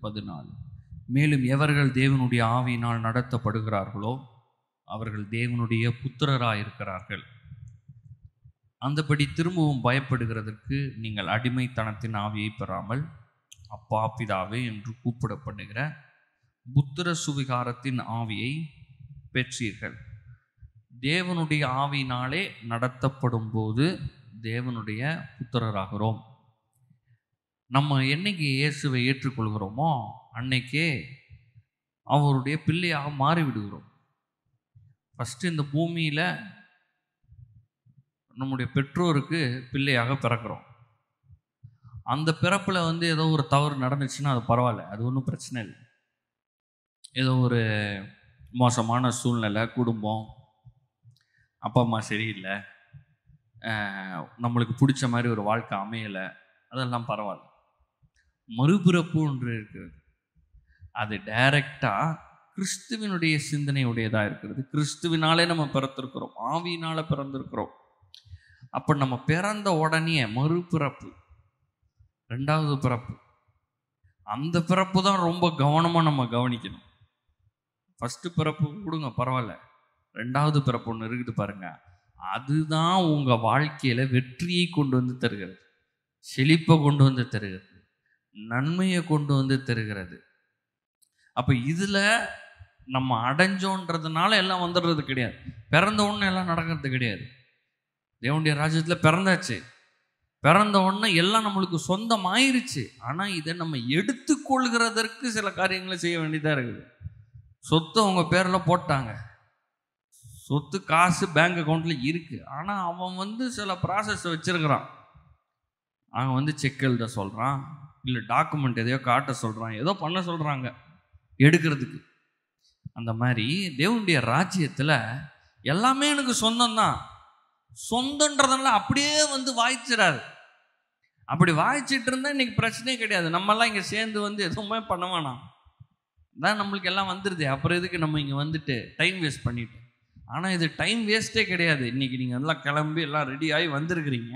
14. மேலும் எவர்கள் தேவனுடைய ஆவியினால் நடத்தப்படுகிறார்களோ அவர்கள் தேவனுடைய புத்திரராயிருக்கிறார்கள். அந்தபடி திரும்பவும் பயப்படுகிறதற்கு நீங்கள் அடிமைத்தனத்தின் ஆவியை பெறாமல் அப்பா பிதாவே என்று கூப்பிடப்படுகிற புத்திர சுவிகாரத்தின் ஆவியை பெற்றீர்கள். தேவனுடைய ஆவியினாலே நடத்தப்படும் போது தேவனுடைய புத்திரராகிறோம். நம்ம என்னைக்கு இயேசுவை ஏற்றுக்கொள்கிறோமோ அன்னைக்கே அவருடைய பிள்ளையாக மாறிவிடுகிறோம். ஃபஸ்ட்டு இந்த பூமியில் நம்முடைய பெற்றோருக்கு பிள்ளையாக பிறக்கிறோம். அந்த பிறப்பில் ஏதோ ஒரு தவறு நடந்துச்சுன்னா அது பரவாயில்ல, அது ஒன்றும் பிரச்சனை இல்லை. ஏதோ ஒரு மோசமான சூழ்நிலை, குடும்பம், அப்பா அம்மா சரியில்லை, நம்மளுக்கு பிடிச்ச மாதிரி ஒரு வாழ்க்கை அமையலை, அதெல்லாம் பரவாயில்ல. மறுபிறப்பு ஒன்று இருக்கிறது. அது டைரக்டாக கிறிஸ்துவனுடைய சிந்தனையுடையதாக இருக்கிறது. கிறிஸ்துவினாலே நம்ம பிறந்திருக்கிறோம், ஆவியினால் பிறந்திருக்கிறோம். அப்போ நம்ம பிறந்த உடனே மறுபிறப்பு, ரெண்டாவது பிறப்பு, அந்த பிறப்பு தான் ரொம்ப கவனமாக நம்ம கவனிக்கணும். ஃபஸ்ட்டு பிறப்பு கொடுங்க பரவாயில்ல, ரெண்டாவது பிறப்பு ஒன்று இருக்குது பாருங்க, அதுதான் உங்கள் வாழ்க்கையில் வெற்றியை கொண்டு வந்து தருகிறது, செழிப்பை கொண்டு வந்து தருகிறது, நன்மையை கொண்டு வந்து தருகிறது. அப்போ இதில் நம்ம அடைஞ்சோன்றதுனால எல்லாம் வந்துடுறது கிடையாது. பிறந்த உடனே எல்லாம் நடக்கிறது கிடையாது. தேவனுடைய ராஜ்யத்தில் பிறந்தாச்சு, பிறந்த உடனே எல்லாம் நம்மளுக்கு சொந்தம் ஆயிருச்சு. ஆனால் இதை நம்ம எடுத்துக்கொள்கிறதற்கு சில காரியங்களை செய்ய வேண்டியதாக இருக்குது. சொத்து அவங்க பேரில் போட்டாங்க, சொத்து காசு பேங்க் அக்கௌண்ட்டில் இருக்குது. ஆனால் அவன் சில ப்ராசஸை வச்சுருக்கிறான். அவன் செக் எழுத சொல்கிறான், இல்லை டாக்குமெண்ட் எதையோ காட்ட சொல்கிறான், ஏதோ பண்ண சொல்கிறாங்க எடுக்கிறதுக்கு. அந்த மாதிரி தேவனுடைய ராஜ்யத்தில் எல்லாமே எனக்கு சொந்தம்தான். சொந்தன்றதெல்லாம் அப்படியே வாய்ச்சிடாது. அப்படி வாய்ச்சிட்டு இருந்தால் இன்றைக்கி பிரச்சனையே கிடையாது. நம்மெல்லாம் இங்கே சேர்ந்து எதுவுமே பண்ண வேணாம், தான் நம்மளுக்கு எல்லாம் வந்துடுது. அப்புறம் எதுக்கு நம்ம இங்கே டைம் வேஸ்ட் பண்ணிட்டு. ஆனால் இது டைம் வேஸ்ட்டே கிடையாது. இன்றைக்கி நீங்கள் எல்லாம் கிளம்பி எல்லாம் ரெடி ஆகி வந்திருக்கிறீங்க.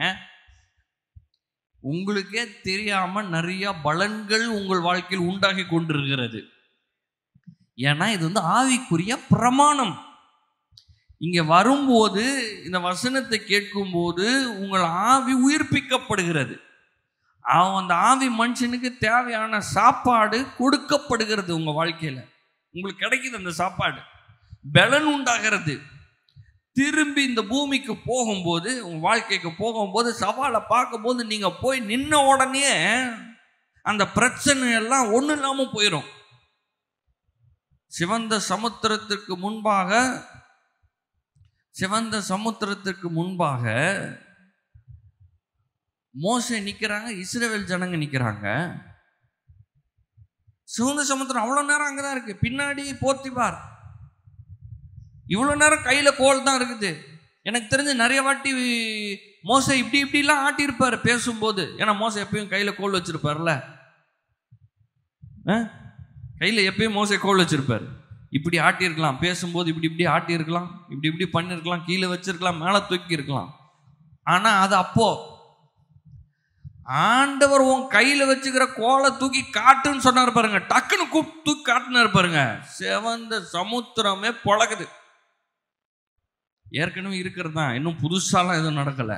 உங்களுக்கே தெரியாமல் நிறைய பலன்கள் உங்கள் வாழ்க்கையில் உண்டாகி கொண்டிருக்கிறது. ஏன்னா இது ஆவிக்குரிய பிரமாணம். இங்கே வரும்போது இந்த வசனத்தை கேட்கும்போது உங்கள் ஆவி உயிர்ப்பிக்கப்படுகிறது. அந்த ஆவி மனுஷனுக்கு தேவையான சாப்பாடு கொடுக்கப்படுகிறது. உங்கள் வாழ்க்கையில் உங்களுக்கு கிடைக்குது அந்த சாப்பாடு, பலன் உண்டாகிறது. திரும்பி இந்த பூமிக்கு போகும்போது, உங்கள் வாழ்க்கைக்கு போகும்போது, சவாலை பார்க்கும்போது நீங்கள் போய் நின்ன உடனே அந்த பிரச்சனை எல்லாம் ஒன்றும் இல்லாமல் போயிடும். சிவந்த சமுத்திரத்திற்கு முன்பாக மோசே நிற்கிறாங்க, இஸ்ரவேல் ஜனங்க நிற்கிறாங்க. சிவந்த சமுத்திரம் அவ்வளோ நேரம் அங்கே தான் இருக்கு. பின்னாடி போர்த்திபார் இவ்வளோ நேரம் கையில் கோல் தான் இருக்குது. எனக்கு தெரிஞ்சு நிறைய வாட்டி மோசே இப்படிலாம் ஆட்டியிருப்பார் பேசும்போது. ஏன்னா மோசே எப்பயும் கையில் கோல் வச்சிருப்பார்ல, கையில் எப்பயும் மோசே கோல் வச்சிருப்பார். இப்படி ஆட்டியிருக்கலாம், பேசும்போது இப்படி ஆட்டியிருக்கலாம், இப்படி பண்ணியிருக்கலாம், கீழே வச்சிருக்கலாம், மேலே தூக்கி இருக்கலாம். ஆனால் அது அப்போ ஆண்டவர் உன் கையில் வச்சுக்கிற கோலை தூக்கி காட்டுன்னு சொன்னார் பாருங்க, டக்குன்னு தூக்கி காட்டுனார் பாருங்க, சிவந்த சமுத்திரமே பொழகுது. ஏற்கனவே இருக்கிறது தான், இன்னும் புதுசாலாம் எதுவும் நடக்கலை,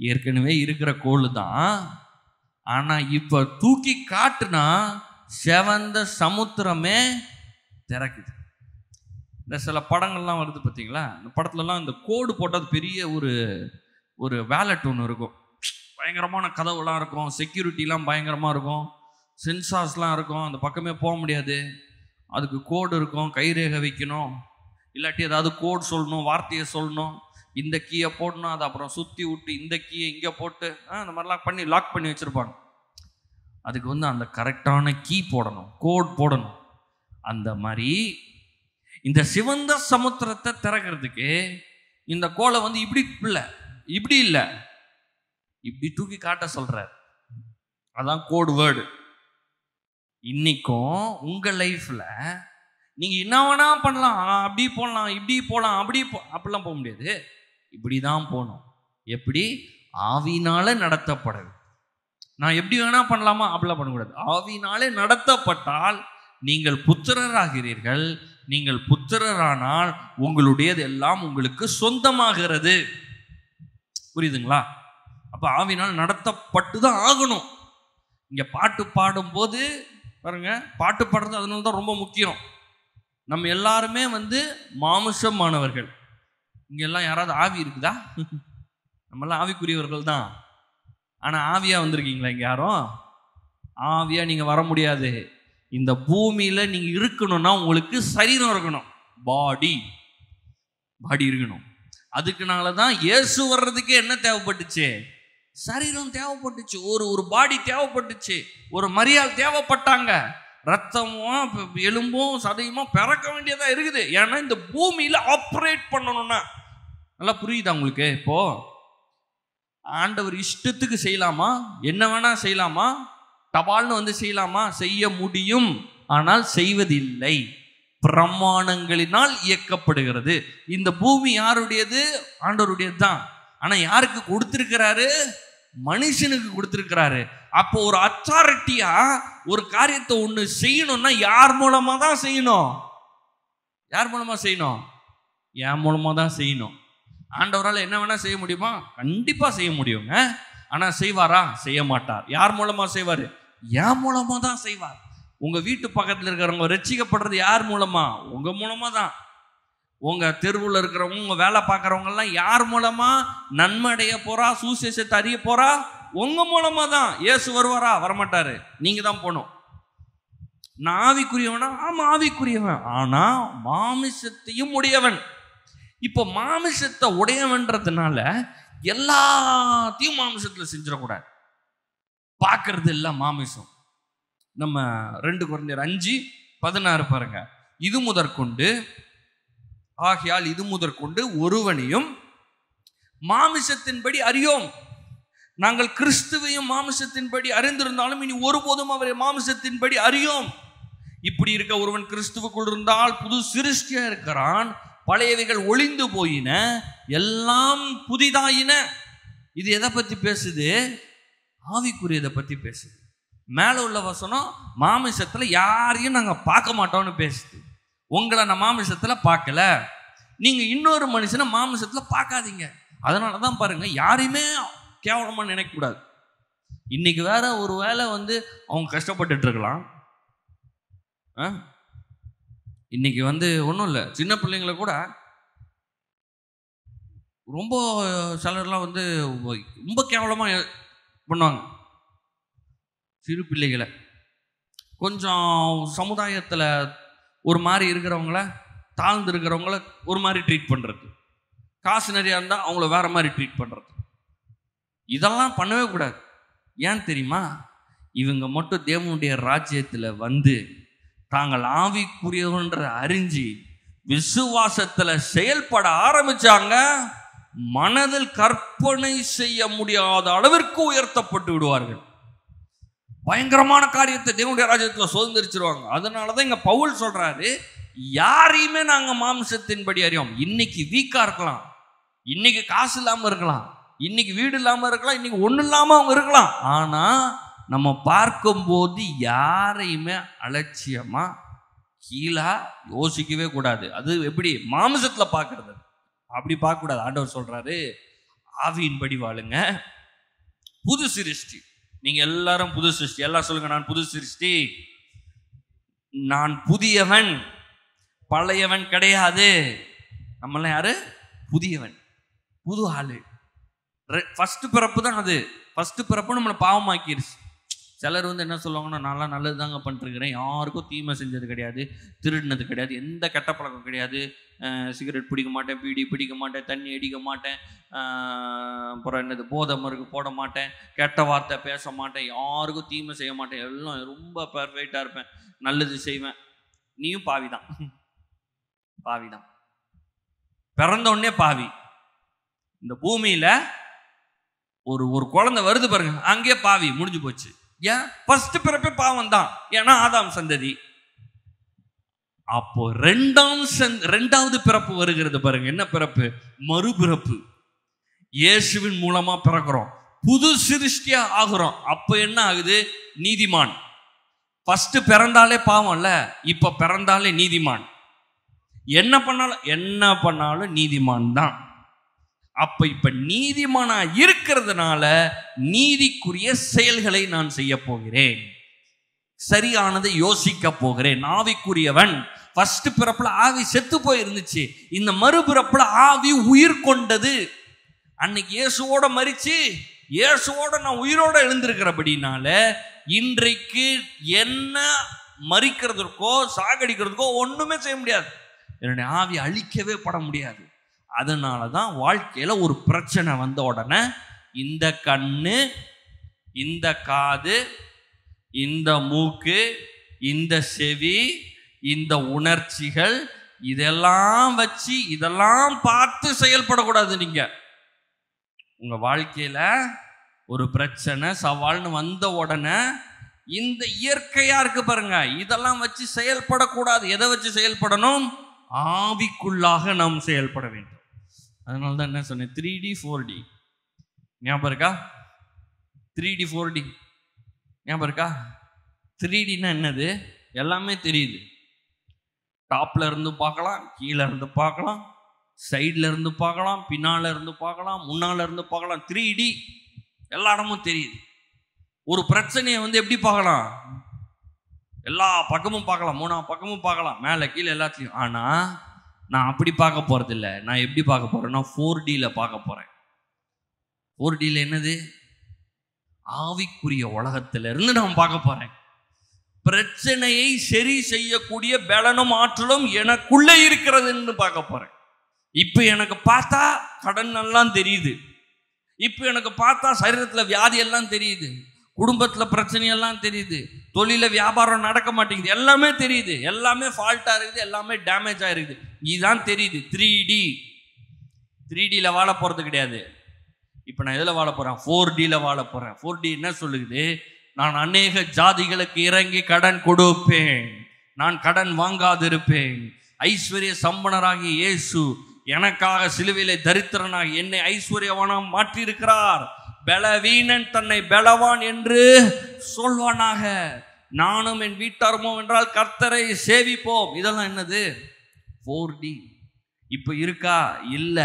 ஏற்கனவே இருக்கிற கோல் தான். ஆனால் இப்போ தூக்கி காட்டுனா சிவந்த சமுத்திரமே திறக்குது. இந்த சில படங்கள்லாம் வருது பார்த்தீங்களா, இந்த படத்துலலாம் இந்த கோடு போட்டது பெரிய ஒரு வேலட் ஒன்று இருக்கும், பயங்கரமான கதவுலாம் இருக்கும், செக்யூரிட்டிலாம் பயங்கரமாக இருக்கும், சென்சார்ஸ்லாம் இருக்கும், அந்த பக்கமே போக முடியாது. அதுக்கு கோடு இருக்கும், கைரேகை வைக்கணும், இல்லாட்டி ஏதாவது கோட் சொல்லணும், வார்த்தையை சொல்லணும், இந்த கீயை போடணும், அதை அப்புறம் சுற்றி விட்டு இந்த கீயை இங்கே போட்டு அந்த மாதிரிலாம் பண்ணி லாக் பண்ணி வச்சுருப்பாங்க. அதுக்கு அந்த கரெக்டான கீ போடணும், கோட் போடணும். அந்த மாதிரி இந்த சிவந்த சமுத்திரத்தை திறக்கிறதுக்கு இந்த கோலை இப்படி இல்லை இப்படி தூக்கி காட்ட சொல்றார். அதான் கோட் வேர்டு. இன்னைக்கும் உங்க லைஃப்ல நீங்க என்ன வேணா பண்ணலாம், அப்படி போடலாம், இப்படி போகலாம், அப்படிலாம் போக முடியாது, இப்படிதான் போகணும். எப்படி? ஆவியினால நடத்தப்படணும். நான் எப்படி வேணா பண்ணலாமா? அப்படிலாம் பண்ணக்கூடாது. ஆவியினாலே நடத்தப்பட்டால் நீங்கள் புத்திரராகிறீர்கள். நீங்கள் புத்திரரானால் உங்களுடையது எல்லாம் உங்களுக்கு சொந்தமாகிறது. புரியுதுங்களா? அப்ப ஆவியினால் நடத்தப்பட்டு தான் ஆகணும். இங்க பாட்டு பாடும்போது பாருங்க, பாட்டு பாடுறது அதனால தான் ரொம்ப முக்கியம். நம்ம எல்லாருமே மாம்சமானவர்கள். இங்க எல்லாம் யாராவது ஆவி இருக்குதா? நம்மெல்லாம் ஆவிக்குரியவர்கள் தான். ஆனா ஆவியா வந்திருக்கீங்களா? இங்க யாரும் ஆவியா நீங்க வர முடியாது. இந்த பூமியில நீங்க இருக்கணும்னா உங்களுக்கு சரீரம் இருக்கணும், பாடி இருக்கணும். அதுக்குனாலதான் இயேசு வர்றதுக்கே என்ன தேவைப்பட்டுச்சு? சரீரம் தேவைப்பட்டுச்சு. ஒரு பாடி தேவைப்பட்டுச்சு. ஒரு மரியாள் தேவைப்பட்டாங்க. ரத்தமும் எலும்பும் சதையுமா பிறக்க வேண்டியதா இருக்குது. ஏன்னா இந்த பூமியில ஆப்ரேட் பண்ணணும்னா. நல்லா புரியுதா உங்களுக்கு? இப்போ ஆண்டவர் இஷ்டத்துக்கு செய்யலாமா? என்ன வேணா செய்யலாமா? டபால்னு செய்யலாமா? செய்ய முடியும், ஆனால் செய்வதில்லை. பிரமாணங்களினால் இயக்கப்படுகிறது. இந்த பூமி யாருடையது? ஆண்டவருடையது தான். ஆனா யாருக்கு கொடுத்திருக்கிறாரு? மனுஷனுக்கு கொடுத்திருக்கிறாரு. அப்போ ஒரு அத்தாரிட்டியா ஒரு காரியத்தை ஒண்ணு செய்யணும்னா யார் மூலமா தான் செய்யணும்? யார் மூலமா செய்யணும்? என் மூலமா தான் செய்யணும். ஆண்டவரால் என்ன வேணா செய்ய முடியுமா? கண்டிப்பா செய்ய முடியுங்க. ஆனா செய்வாரா? செய்ய மாட்டார். யார் மூலமா செய்வாரு? என் மூலமா தான் செய்வார். உங்க வீட்டு பக்கத்துல இருக்கிறவங்க ரட்சிக்கப்படுறது யார் மூலமா? உங்க மூலமா தான். உங்க தெருவில் இருக்கிறவங்க, உங்க வேலை பார்க்கறவங்க எல்லாம் யார் மூலமா நன்மை அடைய போறா, சுவிசேஷத்தை அறிய போறா? உங்க மூலமா தான். இயேசு வருவாரா? வரமாட்டாரு. நீங்க தான் போகணும். நான் ஆவிக்குரியவனா? ஆமா ஆவிக்குரியவன். ஆனா மாமிசத்தையும் உடையவன். இப்போ மாமிசத்தை உடையவன்றதுனால எல்லாத்தையும் மாமிசத்துல செஞ்சிடக்கூடாது. பார்க்கறது எல்லாம் மாமிசம். நம்ம 2 கொரிந்தியர் 5:16 பாருங்க. இது முதற்கொண்டு ஆகையால் இது முதற்கொண்டு ஒருவனையும் மாமிசத்தின்படி அறியோம். நாங்கள் கிறிஸ்துவையும் மாமிசத்தின்படி அறிந்திருந்தாலும் இனி ஒருபோதும் அவரை மாமிசத்தின்படி அறியோம். இப்படி இருக்க ஒருவன் கிறிஸ்துவுக்குள் இருந்தால் புது சிருஷ்டியா இருக்கிறான். பழையவைகள் ஒளிந்து போயின, எல்லாம் புதிதாயின. இது எதை பத்தி பேசுது? ஆவிக்குரியதை பத்தி பேசுது. மேல உள்ள வசனம் மாமிசத்துல யாரையும் நாங்க பார்க்க மாட்டோம்னு பேசுது. உங்களை நான் மாமிசத்துல பார்க்கல, நீங்க இன்னொரு மனுஷனை மாமிசத்துல பார்க்காதீங்க. அதனாலதான் பாருங்க, யாரையுமே கேவலமா நினைக்க கூடாது. இன்னைக்கு வேற ஒரு வேளை அவங்க கஷ்டப்பட்டுட்டு இருக்கலாம். இன்னைக்கு ஒன்றும் இல்லை, சின்ன பிள்ளைங்களை கூட ரொம்ப சிலர்லாம் ரொம்ப கேவலமாக பண்ணுவாங்க. சிறு பிள்ளைகளை கொஞ்சம் சமுதாயத்தில் ஒரு மாதிரி இருக்கிறவங்கள, தாழ்ந்து இருக்கிறவங்கள ஒரு மாதிரி ட்ரீட் பண்ணுறது, காசு நிறையா இருந்தால் அவங்கள வேற மாதிரி ட்ரீட் பண்ணுறது, இதெல்லாம் பண்ணவே கூடாது. ஏன் தெரியுமா? இவங்க மட்டும் தேவனுடைய ராஜ்யத்தில் தாங்கள் ஆவிக்குரியவன்ற அறிஞ்சு விசுவாசத்துல செயல்பட ஆரம்பிச்சாங்க, மனதில் கற்பனை செய்ய முடியாத அளவிற்கு உயர்த்தப்பட்டு விடுவார்கள். பயங்கரமான காரியத்தை தேவனுடைய ராஜ்யத்துல சுதந்திரிச்சிருவாங்க. அதனாலதான் இங்க பவுல் சொல்றாரு, யாரையுமே நாங்க மாம்சத்தின்படி அறியோம். இன்னைக்கு வீக்கா இருக்கலாம், இன்னைக்கு காசு இல்லாம இருக்கலாம், இன்னைக்கு வீடு இல்லாம இருக்கலாம், இன்னைக்கு ஒண்ணு இல்லாம அவங்க இருக்கலாம். ஆனா நம்ம பார்க்கும்போது யாரையுமே அலட்சியமா கீழே யோசிக்கவே கூடாது. அது எப்படி? மாமிசத்துல பார்க்கறது, அப்படி பார்க்க கூடாது. ஆண்டவர் சொல்றாரு, ஆவியின்படி வாழுங்க, புது சிருஷ்டி. நீங்க எல்லாரும் புது சிருஷ்டி. எல்லாம் சொல்லுங்க, நான் புது சிருஷ்டி, நான் புதியவன், பழையவன் கிடையாது. நம்மளாம் யாரு? புதியவன், புது ஆளு. ஃபர்ஸ்ட் பிறப்பு தான் அது. ஃபர்ஸ்ட் பிறப்பு நம்மளை பாவமாக்கிருச்சு. சிலர் என்ன சொல்லுவாங்கன்னா, நான்லாம் நல்லது தாங்க பண்ணிருக்கிறேன், யாருக்கும் தீமை செஞ்சது கிடையாது, திருடினது கிடையாது, எந்த கெட்ட பழக்கம் கிடையாது, சிகரெட் பிடிக்க மாட்டேன், பீடி பிடிக்க மாட்டேன், தண்ணி அடிக்க மாட்டேன், அப்புறம் போதை மருக்கு போட மாட்டேன், கெட்ட வார்த்தை பேச மாட்டேன், யாருக்கும் தீமை செய்ய மாட்டேன், எல்லாம் ரொம்ப பர்ஃபெக்டாக இருப்பேன், நல்லது செய்வேன். நீயும் பாவிதான், பாவிதான், பிறந்த உடனே பாவி. இந்த பூமியில ஒரு குழந்தை வருது பாருங்க, அங்கே பாவி, முடிஞ்சு போச்சு. ஏன்? ஃபர்ஸ்ட் பிறப்பே பாவம் தான், ஏன்னா ஆதாம் சந்ததி. அப்போ ரெண்டாவது பிறப்பு வருகிறது பாருங்க. என்ன பிறப்பு? மறுபிறப்பு. இயேசுவின் மூலமா பிறக்கிறோம். புது சிருஷ்டியா ஆகுறோம். அப்ப என்ன ஆகுது? நீதிமான். ஃபர்ஸ்ட் பிறந்தாலே பாவம்ல, இப்ப பிறந்தாலே நீதிமான். என்ன பண்ணாலும் நீதிமான் தான். அப்ப இப்ப நீதிமானா இருக்கிறதுனால நீதிக்குரிய செயல்களை நான் செய்ய போகிறேன், சரியானதை யோசிக்க போகிறேன். ஆவிக்குரியவன். ஃபர்ஸ்ட் பிறப்புல ஆவி செத்து போயிருந்துச்சு, இந்த மறுபிறப்புல ஆவி உயிர் கொண்டது. அன்னைக்கு இயேசுவோட மரிச்சு இயேசுவோட நான் உயிரோட எழுந்திருக்கிறபடினால இன்றைக்கு என்ன மரிக்கிறதுக்கோ சாகடிக்கிறதுக்கோ ஒண்ணுமே செய்ய முடியாது. என்னுடைய ஆவி அழிக்கவே பட முடியாது. அதனாலதான் வாழ்க்கையில ஒரு பிரச்சனை வந்த உடனே இந்த கண்ணு, இந்த காது, இந்த மூக்கு, இந்த செவி, இந்த உணர்ச்சிகள், இதெல்லாம் வச்சு இதெல்லாம் பார்த்து செயல்படக்கூடாது. நீங்க உங்க வாழ்க்கையில ஒரு பிரச்சனை சவால்னு வந்த உடனே இந்த இயற்கையா இருக்கு பாருங்க, இதெல்லாம் வச்சு செயல்படக்கூடாது. எதை வச்சு செயல்படணும்? ஆவிக்குள்ளாக நாம் செயல்பட வேண்டும். அதனால தான் என்ன சொன்னேன், 3D 4D ஞாபகம் இருக்கா? 3D 4D ஞாபகம் இருக்கா? 3Dனா என்னது? எல்லாமே தெரியுது. டாப்ல இருந்து பார்க்கலாம், கீழே இருந்து பார்க்கலாம், சைட்ல இருந்து பார்க்கலாம், பின்னால இருந்து பார்க்கலாம், முன்னால இருந்து பார்க்கலாம். 3D எல்லா இடமும் தெரியுது. ஒரு பிரச்சனையை எப்படி பார்க்கலாம்? எல்லா பக்கமும் பார்க்கலாம், 3 பக்கமும் பார்க்கலாம், மேலே கீழே எல்லாத்தையும். ஆனா நான் அப்படி பார்க்க போறது இல்லை. நான் எப்படி பார்க்க போறேன்னா 4Dல பார்க்க போறேன். 4Dல என்னது? ஆவிக்குரிய உலகத்துல இருந்து நான் பார்க்க போறேன். பிரச்சனையை சரி செய்யக்கூடிய பலனும் ஆற்றலும் எனக்குள்ள இருக்கிறதுன்னு பார்க்க போறேன். இப்ப எனக்கு பார்த்தா கடன் எல்லாம் தெரியுது, இப்ப எனக்கு பார்த்தா சரீரத்துல வியாதி எல்லாம் தெரியுது, குடும்பத்துல பிரச்சனை எல்லாம் தெரியுது, தொழில வியாபாரம் நடக்க மாட்டேங்குது, எல்லாமே தெரியுது, எல்லாமே ஃபால்ட்டா இருக்குது, எல்லாமே டேமேஜ் ஆயிருக்குது. இதுதான் தெரியுது. 3Dல வாழ போறது கிடையாது. இப்ப நான் எதுல வாழ போறேன்? 4Dல வாழ போறேன். 4D என்ன சொல்லுது? நான் அநேக ஜாதிகளுக்கு இறங்கி கடன் கொடுப்பேன், நான் கடன் வாங்காதிருப்பேன். ஐஸ்வர்ய சம்பனராகி இயேசு எனக்காக சிலுவையிலே தரித்திரனாகி என்னை ஐஸ்வர்யவானாக மாற்றி இருக்கிறார். பலவீனன் தன்னை பலவான் என்று சொல்வானாக, நானும் என் வீட்டாருமோ என்றால் கர்த்தரை சேவிப்போம். இதெல்லாம் என்னது? 4D. இப்ப இருக்கா? இல்ல.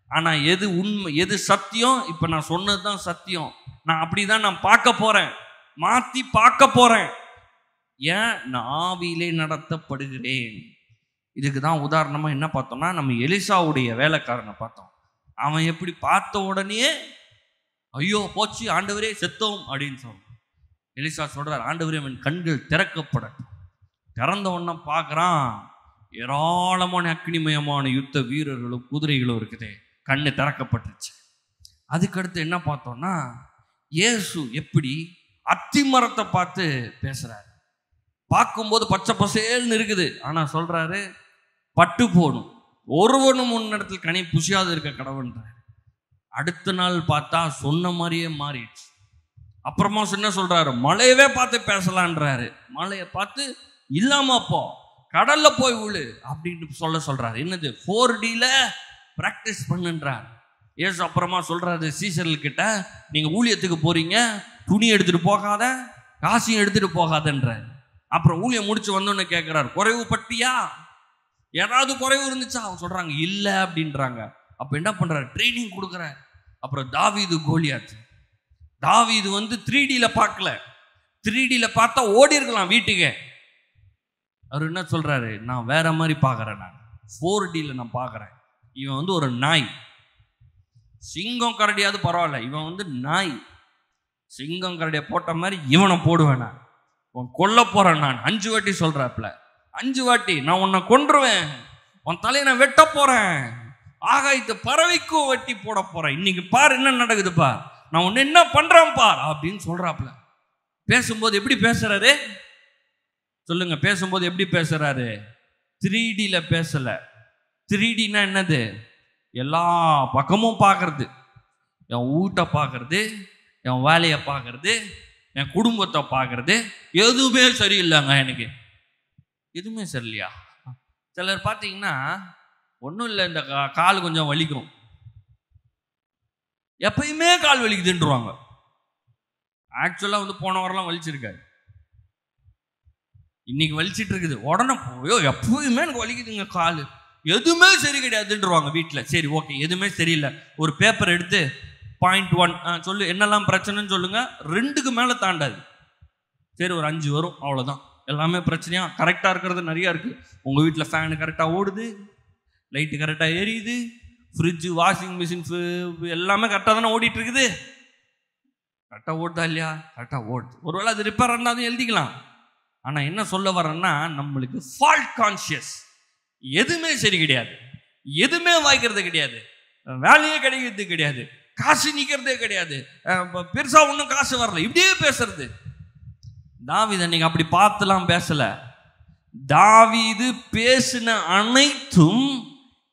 ஆனா எது உண்மை, எது சத்தியம்? இப்ப நான் சொன்னதுதான் சத்தியம். நான் அப்படிதான் நான் பார்க்க போறேன், மாத்தி பார்க்க போறேன். ஏன்? நான் ஆவியிலே நடத்தப்படுகிறேன். இதுக்கு தான் உதாரணமா என்ன பார்த்தோம்னா, நம்ம எலிசாவுடைய வேலைக்காரனை பார்த்தோம். அவன் எப்படி பார்த்த உடனே ஐயோ போச்சு ஆண்டவரே செத்தோம் அப்படின்னு சொன்னான். எலிசா சொல்றார், ஆண்டவரே அவன் கண்கள் திறக்கப்படட்டும். திறந்த உடனே பார்க்கறான், ஏராளமான அக்னிமயமான யுத்த வீரர்களும் குதிரைகளும் இருக்குது. கண்ணு திறக்கப்பட்டுச்சு. அதுக்கடுத்து என்ன பார்த்தோம்னா, இயேசு எப்படி அத்திமரத்தை பார்த்து பேசுறாரு. பார்க்கும்போது பச்சை பசேல்னு இருக்குது, ஆனா சொல்றாரு பட்டு போடும், ஒருவனும் முன்னிடத்தில் கனி புசியாது இருக்க கடவுள்ன்றாரு. அடுத்த நாள் பார்த்தா சொன்ன மாதிரியே மாறிடுச்சு. அப்புறமா என்ன சொல்றாரு? மலையவே பார்த்து பேசலான்றாரு. மலையை பார்த்து இல்லாம போ, கடல்ல போய் விழு அப்படின்னு சொல்றாரு. என்னது? 4Dல பிராக்டிஸ் பண்ணுன்றார் ஏசு. அப்புறமா சொல்றாரு சீசர்கள் கிட்ட, நீங்க ஊழியத்துக்கு போறீங்க, துணி எடுத்துட்டு போகாத, காசையும் எடுத்துட்டு போகாதன்றார். அப்புறம் ஊழியம் முடிச்சு வந்தோன்னு கேட்கிறார், குறைவு பட்டியா? ஏதாவது குறைவு இருந்துச்சா? அவங்க சொல்றாங்க இல்ல அப்படின்றாங்க. அப்ப என்ன பண்றாரு? ட்ரைனிங் கொடுக்குறாரு. அப்புறம் தாவீது கோலியாத். தாவீது 3Dல பார்க்கல, 3Dல பார்த்தா ஓடி இருக்கலாம் வீட்டுக்கு. அவர் என்ன சொல்றாரு? நான் வேற மாதிரி பார்க்கறேன், நான் 4Dல நான் பார்க்கறேன். இவன் ஒரு நாய், சிங்கம் கரடியாவது பரவாயில்ல, இவன் நாய். சிங்கம் கரடியை போட்ட மாதிரி இவனை போடுவேன் நான், உன் கொல்ல போறேன் நான். 5 வாட்டி சொல்றாப்ல, 5 வாட்டி நான் உன்னை கொன்றுவேன், உன் தலையை நான் வெட்ட போறேன், ஆகாயத்து பறவைக்கும் வெட்டி போட போறேன், இன்னைக்கு பார் என்ன நடக்குது பார், நான் உன்னை என்ன பண்றேன் பார் அப்படின்னு சொல்றாப்ல. பேசும்போது எப்படி பேசுறாரு சொல்லுங்க? பேசும்போது எப்படி பேசுறாரு? 3Dல பேசல. 3Dனா என்னது? எல்லா பக்கமும் பார்க்கறது, என் வீட்டை பார்க்கறது, என் வேலையை பார்க்கறது, என் குடும்பத்தை பார்க்கறது. எதுவுமே சரியில்லைங்க, எனக்கு எதுவுமே சரியில்லையா? சிலர் பார்த்தீங்கன்னா ஒன்றும் இல்லை, இந்த கால் கொஞ்சம் வலிக்கும், எப்பயுமே கால் வலிக்குதுன்றுவாங்க. ஆக்சுவலா வந்து போன வாரம்லாம் வலிச்சிருக்காரு, இன்னைக்கு வலிச்சிட்டு இருக்குது. உடனே ஐயோ எப்பயுமே எனக்கு வலிக்குதுங்க கால், எதுவுமே சரி கிடையாதுன்றவாங்க வீட்டில். சரி ஓகே, எதுவுமே சரியில்லை. ஒரு பேப்பர் எடுத்து 0.1 சொல்லு, என்னெல்லாம் பிரச்சனைன்னு சொல்லுங்க. 2க்கு மேலே தாண்டாது. சரி ஒரு 5 வரும், அவ்வளோதான். எல்லாமே பிரச்சனையா கரெக்டாக இருக்கிறது நிறையா இருக்குது. உங்கள் வீட்டில் ஃபேனு கரெக்டாக ஓடுது, லைட்டு கரெக்டாக எரியுது, ஃப்ரிட்ஜு, வாஷிங் மிஷின் எல்லாமே கரெக்டாக தானே ஓடிட்டு இருக்குது. கரெக்டாக ஓடுதா இல்லையா? கரெக்டாக ஓடுது. ஒருவேளை அது ரிப்பேர் இருந்தாலும் எழுதிக்கலாம். ஆனால் என்ன சொல்ல வரேன்னா, நம்மளுக்கு ஃபால்ட் கான்ஷியஸ். எதுவுமே சரி கிடையாது, எதுவுமே வாய்க்கிறது கிடையாது, வேலையே கிடைக்கிறது கிடையாது, காசு நிற்கிறதே கிடையாது, பெருசா ஒன்றும் காசு வரல, இப்படியே பேசுறது. தாவீது அன்னைக்கு அப்படி பார்த்துலாம் பேசல. தாவீது பேசின அனைத்தும்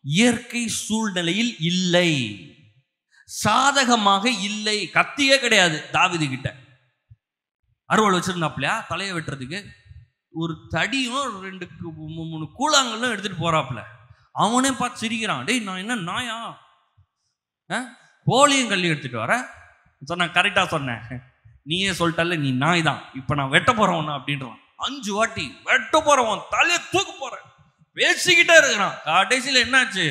இயற்கை சூழ்நிலையில் இல்லை, சாதகமாக இல்லை. கத்தியே கிடையாது தாவீது கிட்ட. அறுவாள் வச்சிருந்தாப்லையா தலையை வெட்டுறதுக்கு, ஒரு தடியும் 2-3 கூழாங்கல்லும் எடுத்துட்டு போறாப்புல. அவனே பார்த்து சிரிக்கிறான். டேய் நான் என்ன நாயா, கோழியும் கல்லி எடுத்துட்டு வர சொன்ன? கரெக்டா சொன்னேன், நீயே சொல்லிட்டல நீ நாய் தான், இப்ப நான் வெட்ட போறவன் அப்படின்றான். 5 வாட்டி வெட்ட போறவன், தலையை தூக்க போறேன், பேசிக்கிட்டே இருக்கிறான். கடைசியில் என்னாச்சு?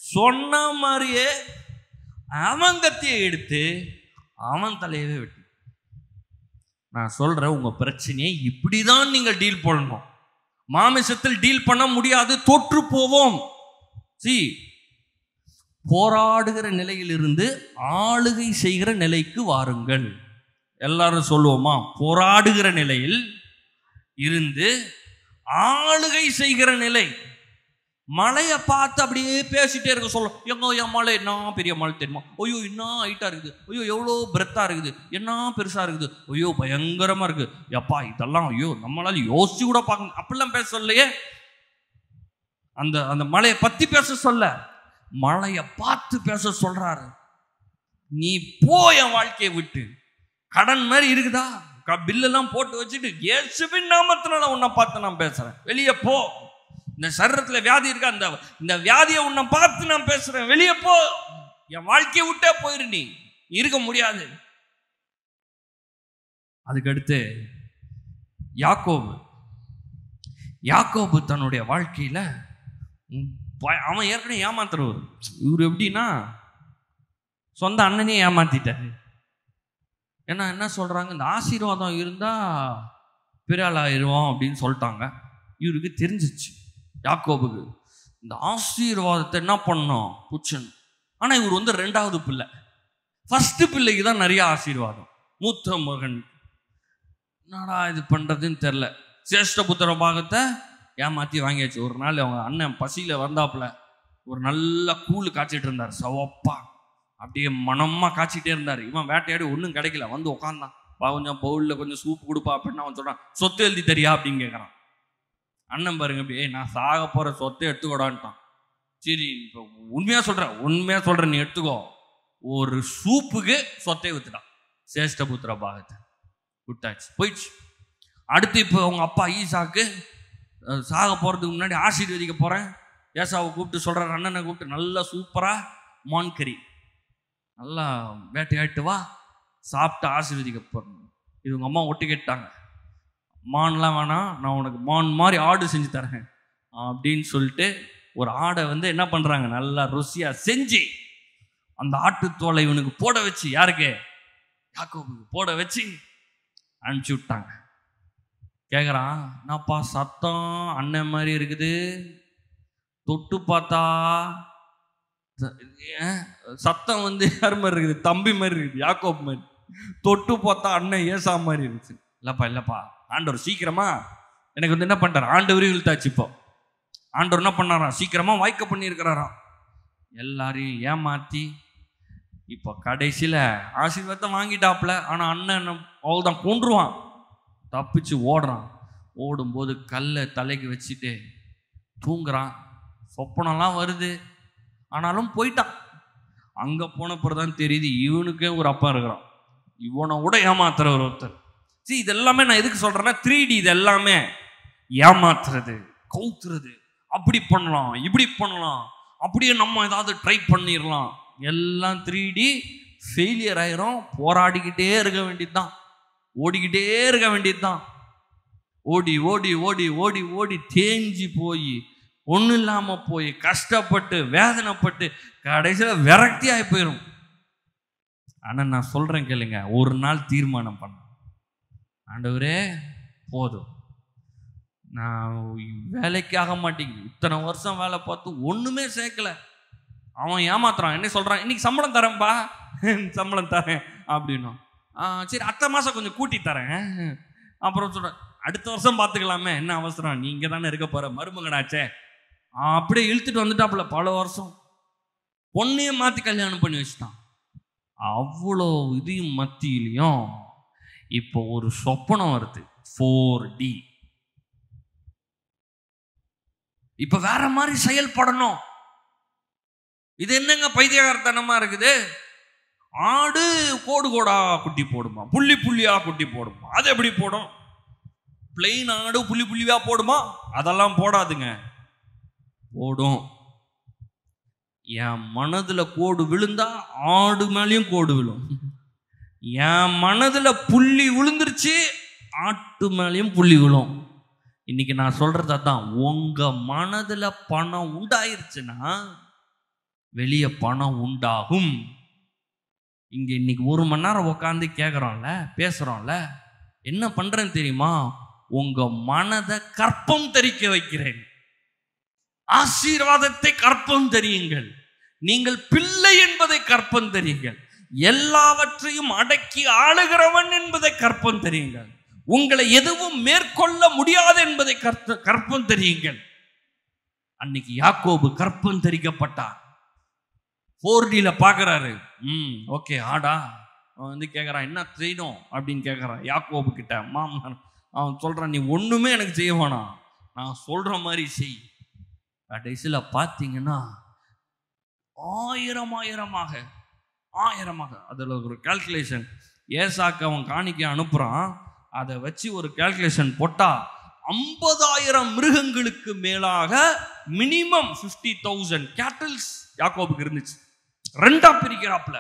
சொன்ன மாதிரியே அவன் கத்தியை எடுத்து அவன் தலையவே வெட்டு. நான் சொல்றேன், உங்க பிரச்சனையை இப்படிதான் நீங்க டீல் பண்ணணும். மாமிசத்தில் டீல் பண்ண முடியாது, தோற்று போவோம். போராடுகிற நிலையிலிருந்து ஆளுகை செய்கிற நிலைக்கு வாருங்கள். எல்லாரும் சொல்லுவோமா? போராடுகிற நிலையில் இருந்து ஆளுகை செய்கிற நிலை. மலையை பார்த்து அப்படியே பேசிட்டே இருக்க சொல்லும். எங்க என் மலை என்ன பெரிய மலை தெரியுமா? ஐயோ என்ன ஹைட்டா இருக்குது, ஐயோ எவ்வளோ பிரெத்தா இருக்குது, என்ன பெருசா இருக்குது, ஐயோ பயங்கரமா இருக்கு, எப்பா இதெல்லாம் ஐயோ நம்மளால யோசிச்சு கூட பார்க்க. அப்படிலாம் பேச சொல்லையே. அந்த அந்த மலையை பத்தி பேச சொல்ல, மலையை பார்த்து பேச சொல்றாரு. நீ போ என் வாழ்க்கையை விட்டு. கடன் மாதிரி இருக்குதா, பில்லெல்லாம் போட்டு வச்சுட்டு இயேசுவின் நாமத்தினால உன்னை பார்த்து நான் பேசுறேன், வெளியே போ. இந்த சரீரத்தில் வியாதி இருக்கா, இந்த வியாதியை உன்னை பார்த்து நான் பேசுறேன், வெளியே போ. என் வாழ்க்கையை விட்டே போயிரு, நீ இருக்க முடியாது. அதுக்கடுத்து யாக்கோபு தன்னுடைய வாழ்க்கையில அவன் ஏற்கனவே ஏமாத்துறவர். இவர் எப்படின்னா சொந்த அண்ணனையே ஏமாத்திட்டாரு. ஏன்னா என்ன சொல்றாங்க, இந்த ஆசீர்வாதம் இருந்தா பிறால் ஆயிடுவோம் அப்படின்னு சொல்லிட்டாங்க. இவருக்கு தெரிஞ்சிச்சு யாக்கோபுக்கு, இந்த ஆசீர்வாதத்தை என்ன பண்ணோம் புச்சன். ஆனா இவர் வந்து 2வது பிள்ளை. ஃபர்ஸ்ட் பிள்ளைக்கு தான் நிறைய ஆசீர்வாதம். மூத்த மகன் என்னடா இது பண்றதுன்னு தெரியல, சேஷ்ட புத்திர பாகத்தை ஏமாத்தி வாங்கியாச்சு. ஒரு நாள் அவங்க அண்ணன் பசியில வந்தாப்புல ஒரு நல்ல கூழ் காய்ச்சிட்டு இருந்தார், சவப்பா அப்படியே மனமா காய்ச்சிட்டே இருந்தார். இவன் வேட்டையாடி ஒன்றும் கிடைக்கல, வந்து உட்காந்தான். கொஞ்சம் பவுலில் கொஞ்சம் சூப்பு கொடுப்பா அப்படின்னு அவன் சொல்றான். சொத்து எழுதி தெரியா அப்படின்னு கேட்குறான். அண்ணன் பாருங்க அப்படியே, நான் சாக போற சொத்தை எடுத்துக்கோடான்ட்டான். சரி இப்போ உண்மையா சொல்றேன் நீ எடுத்துக்கோ. ஒரு சூப்புக்கு சொத்தை வித்துட்டான், சேஷ்டபுத்திர பாகத்தை விட்டாச்சு, போயிடுச்சு. அடுத்து இப்போ அவங்க அப்பா ஈசாக்கு சாக போறதுக்கு முன்னாடி ஆசீர்வதிக்க போறேன். ஏசாவை கூப்பிட்டு சொல்றாரு, அண்ணனை கூப்பிட்டு நல்லா சூப்பரா மான் கறி நல்லா வேட்டையாட்டு வா, சாப்பிட்டு ஆசீர்வதிக்க போறேன். இது உங்க அம்மா ஒட்டு கேட்டாங்க, மான்லாம் வேணாம், நான் உனக்கு மான் மாதிரி ஆடு செஞ்சு தரேன் அப்படின்னு சொல்லிட்டு ஒரு ஆடை வந்து என்ன பண்றாங்க, நல்லா ருசியா செஞ்சு அந்த ஆட்டுத்தோலை இவனுக்கு போட வச்சு, யாருக்கு யாக்கோபுக்கு போட வச்சு அனுப்பிச்சு விட்டாங்க. கேட்குறான், என்னப்பா சத்தம் அண்ணன் மாதிரி இருக்குது, தொட்டு பார்த்தா சத்தம் வந்து யார் மாதிரி இருக்குது, தம்பி மாதிரி இருக்குது, யாக்கோப் மாதிரி. தொட்டு பார்த்தா அண்ணன் ஏசா மாதிரி இருந்துச்சு. இல்லப்பா ஆண்டவர் சீக்கிரமா எனக்கு வந்து என்ன பண்ணிட்டார், ஆண்டவர் இழுத்தாச்சு. இப்போ ஆண்டவர் என்ன பண்ணாராம், சீக்கிரமா வாய்க்க பண்ணியிருக்கிறாராம். எல்லாரையும் ஏமாத்தி இப்போ கடைசியில் ஆசீர்வாதத்தை வாங்கிட்டாப்புல. ஆனால் அண்ணன் அவ்வளோதான் கொன்றுவான். தப்பிச்சு ஓடுறான். ஓடும்போது கல்லை தலைக்கு வச்சுட்டு தூங்குறான். சொப்பனம்லாம் வருது, ஆனாலும் போயிட்டான். அங்கே போன பிறகுதான் தெரியுது இவனுக்கே ஒரு அப்பா இருக்கிறான், இவனை விட ஏமாத்துறவர் ஒருத்தர். சரி, இதெல்லாமே நான் எதுக்கு சொல்றேன்னா 3D. இது எல்லாமே ஏமாத்துறது, கவுத்துறது, அப்படி பண்ணலாம் இப்படி பண்ணலாம், அப்படியே நம்ம ஏதாவது ட்ரை பண்ணிடலாம், எல்லாம் 3D ஃபெயிலியர் ஆயிரும். போராடிக்கிட்டே இருக்க வேண்டியதுதான், ஓடிக்கிட்டே இருக்க வேண்டியதுதான். ஓடி ஓடி ஓடி ஓடி ஓடி தேஞ்சி போய் ஒன்றும் இல்லாமல் போய் கஷ்டப்பட்டு வேதனைப்பட்டு கடைசியில் விரக்தி ஆகி போயிடும். ஆனால் நான் சொல்கிறேன் கேளுங்க, ஒரு நாள் தீர்மானம் பண்ண, ஆண்டவரே போதும், நான் வேலைக்கு ஆக மாட்டேங்குது, இத்தனை வருஷம் வேலை பார்த்து ஒன்றுமே சேர்க்கல. அவன் ஏமாத்துறான், என்ன சொல்கிறான், இன்னைக்கு சம்பளம் தரேன்பா, சம்பளம் தரேன் அப்படின்னா, சரி அடுத்த மாதம் கொஞ்சம் கூட்டி தரேன். அப்புறம் சொல்கிறேன் அடுத்த வருஷம் பார்த்துக்கலாமே, என்ன அவசரம், நீங்கள் தானே இருக்க போகிற மருமகனாச்சே. அப்படியே இழுத்துட்டு வந்துட்டாப்புல. பல வருஷம் பொண்ணையே மாற்றி கல்யாணம் பண்ணி வச்சுட்டான். அவ்வளோ இதையும் மத்தியிலையும் இப்போ ஒரு சொப்பனம் வருது, 4D. இப்போ வேற மாதிரி செயல்படணும். இது என்னங்க பைத்தியகாரத்தனமா இருக்குது? ஆடு கோடு கோடா குட்டி போடுமா, புள்ளி புள்ளியா குட்டி போடுமா? அது எப்படி போடும்? பிளெயின் ஆடு புள்ளி புள்ளியா போடுமா? அதெல்லாம் போடாதுங்க. போடும். என் மனதுல கோடு விழுந்தா ஆடு மேலேயும் கோடு விழும். என் மனதுல புள்ளி விழுந்துருச்சு, ஆட்டு மேலேயும் புள்ளி விழும். இன்னைக்கு நான் சொல்றது அதான், உங்க மனதுல பணம் உண்டாயிருச்சுன்னா வெளியே பணம் உண்டாகும். இங்க இன்னைக்கு 1 மணி நேரம் உட்காந்து கேட்குறோம்ல, பேசுறோம்ல, என்ன பண்றேன்னு தெரியுமா? உங்க மனதை கற்பம் தரிக்க வைக்கிறேன். ஆசீர்வாதத்தை கற்பம் தெரியுங்கள். நீங்கள் பிள்ளை என்பதை கற்பம் தெரியுங்கள். எல்லாவற்றையும் அடக்கி ஆளுகிறவன் என்பதை கற்பம் தெரியுங்கள். உங்களை எதுவும் மேற்கொள்ள முடியாது என்பதை கற்பம் தெரியுங்கள். அன்னைக்கு யாக்கோபு கற்பம் தெரிக்கப்பட்டார். 4Dல பார்க்குறாரு. ஓகே ஆடா. அவன் வந்து கேட்குறான், என்ன செய்யணும் அப்படின்னு கேட்குறான் யாக்கோபு கிட்ட. மாமனார் அவன் சொல்கிறான், நீ ஒன்றுமே எனக்கு செய்ய வேணாம், நான் சொல்கிற மாதிரி செய். கடைசியில் பார்த்தீங்கன்னா ஆயிரமாக அதில் ஒரு கால்குலேஷன். ஏசாக்கு அவன் காணிக்க அனுப்புகிறான், அதை வச்சு ஒரு கால்குலேஷன் போட்டால் 50,000 மிருகங்களுக்கு மேலாக மினிமம் 50,000 கேட்டில்ஸ் யாக்கோபுக்கு இருந்துச்சு. 2ஆ பிரிக்கிறாப்புல.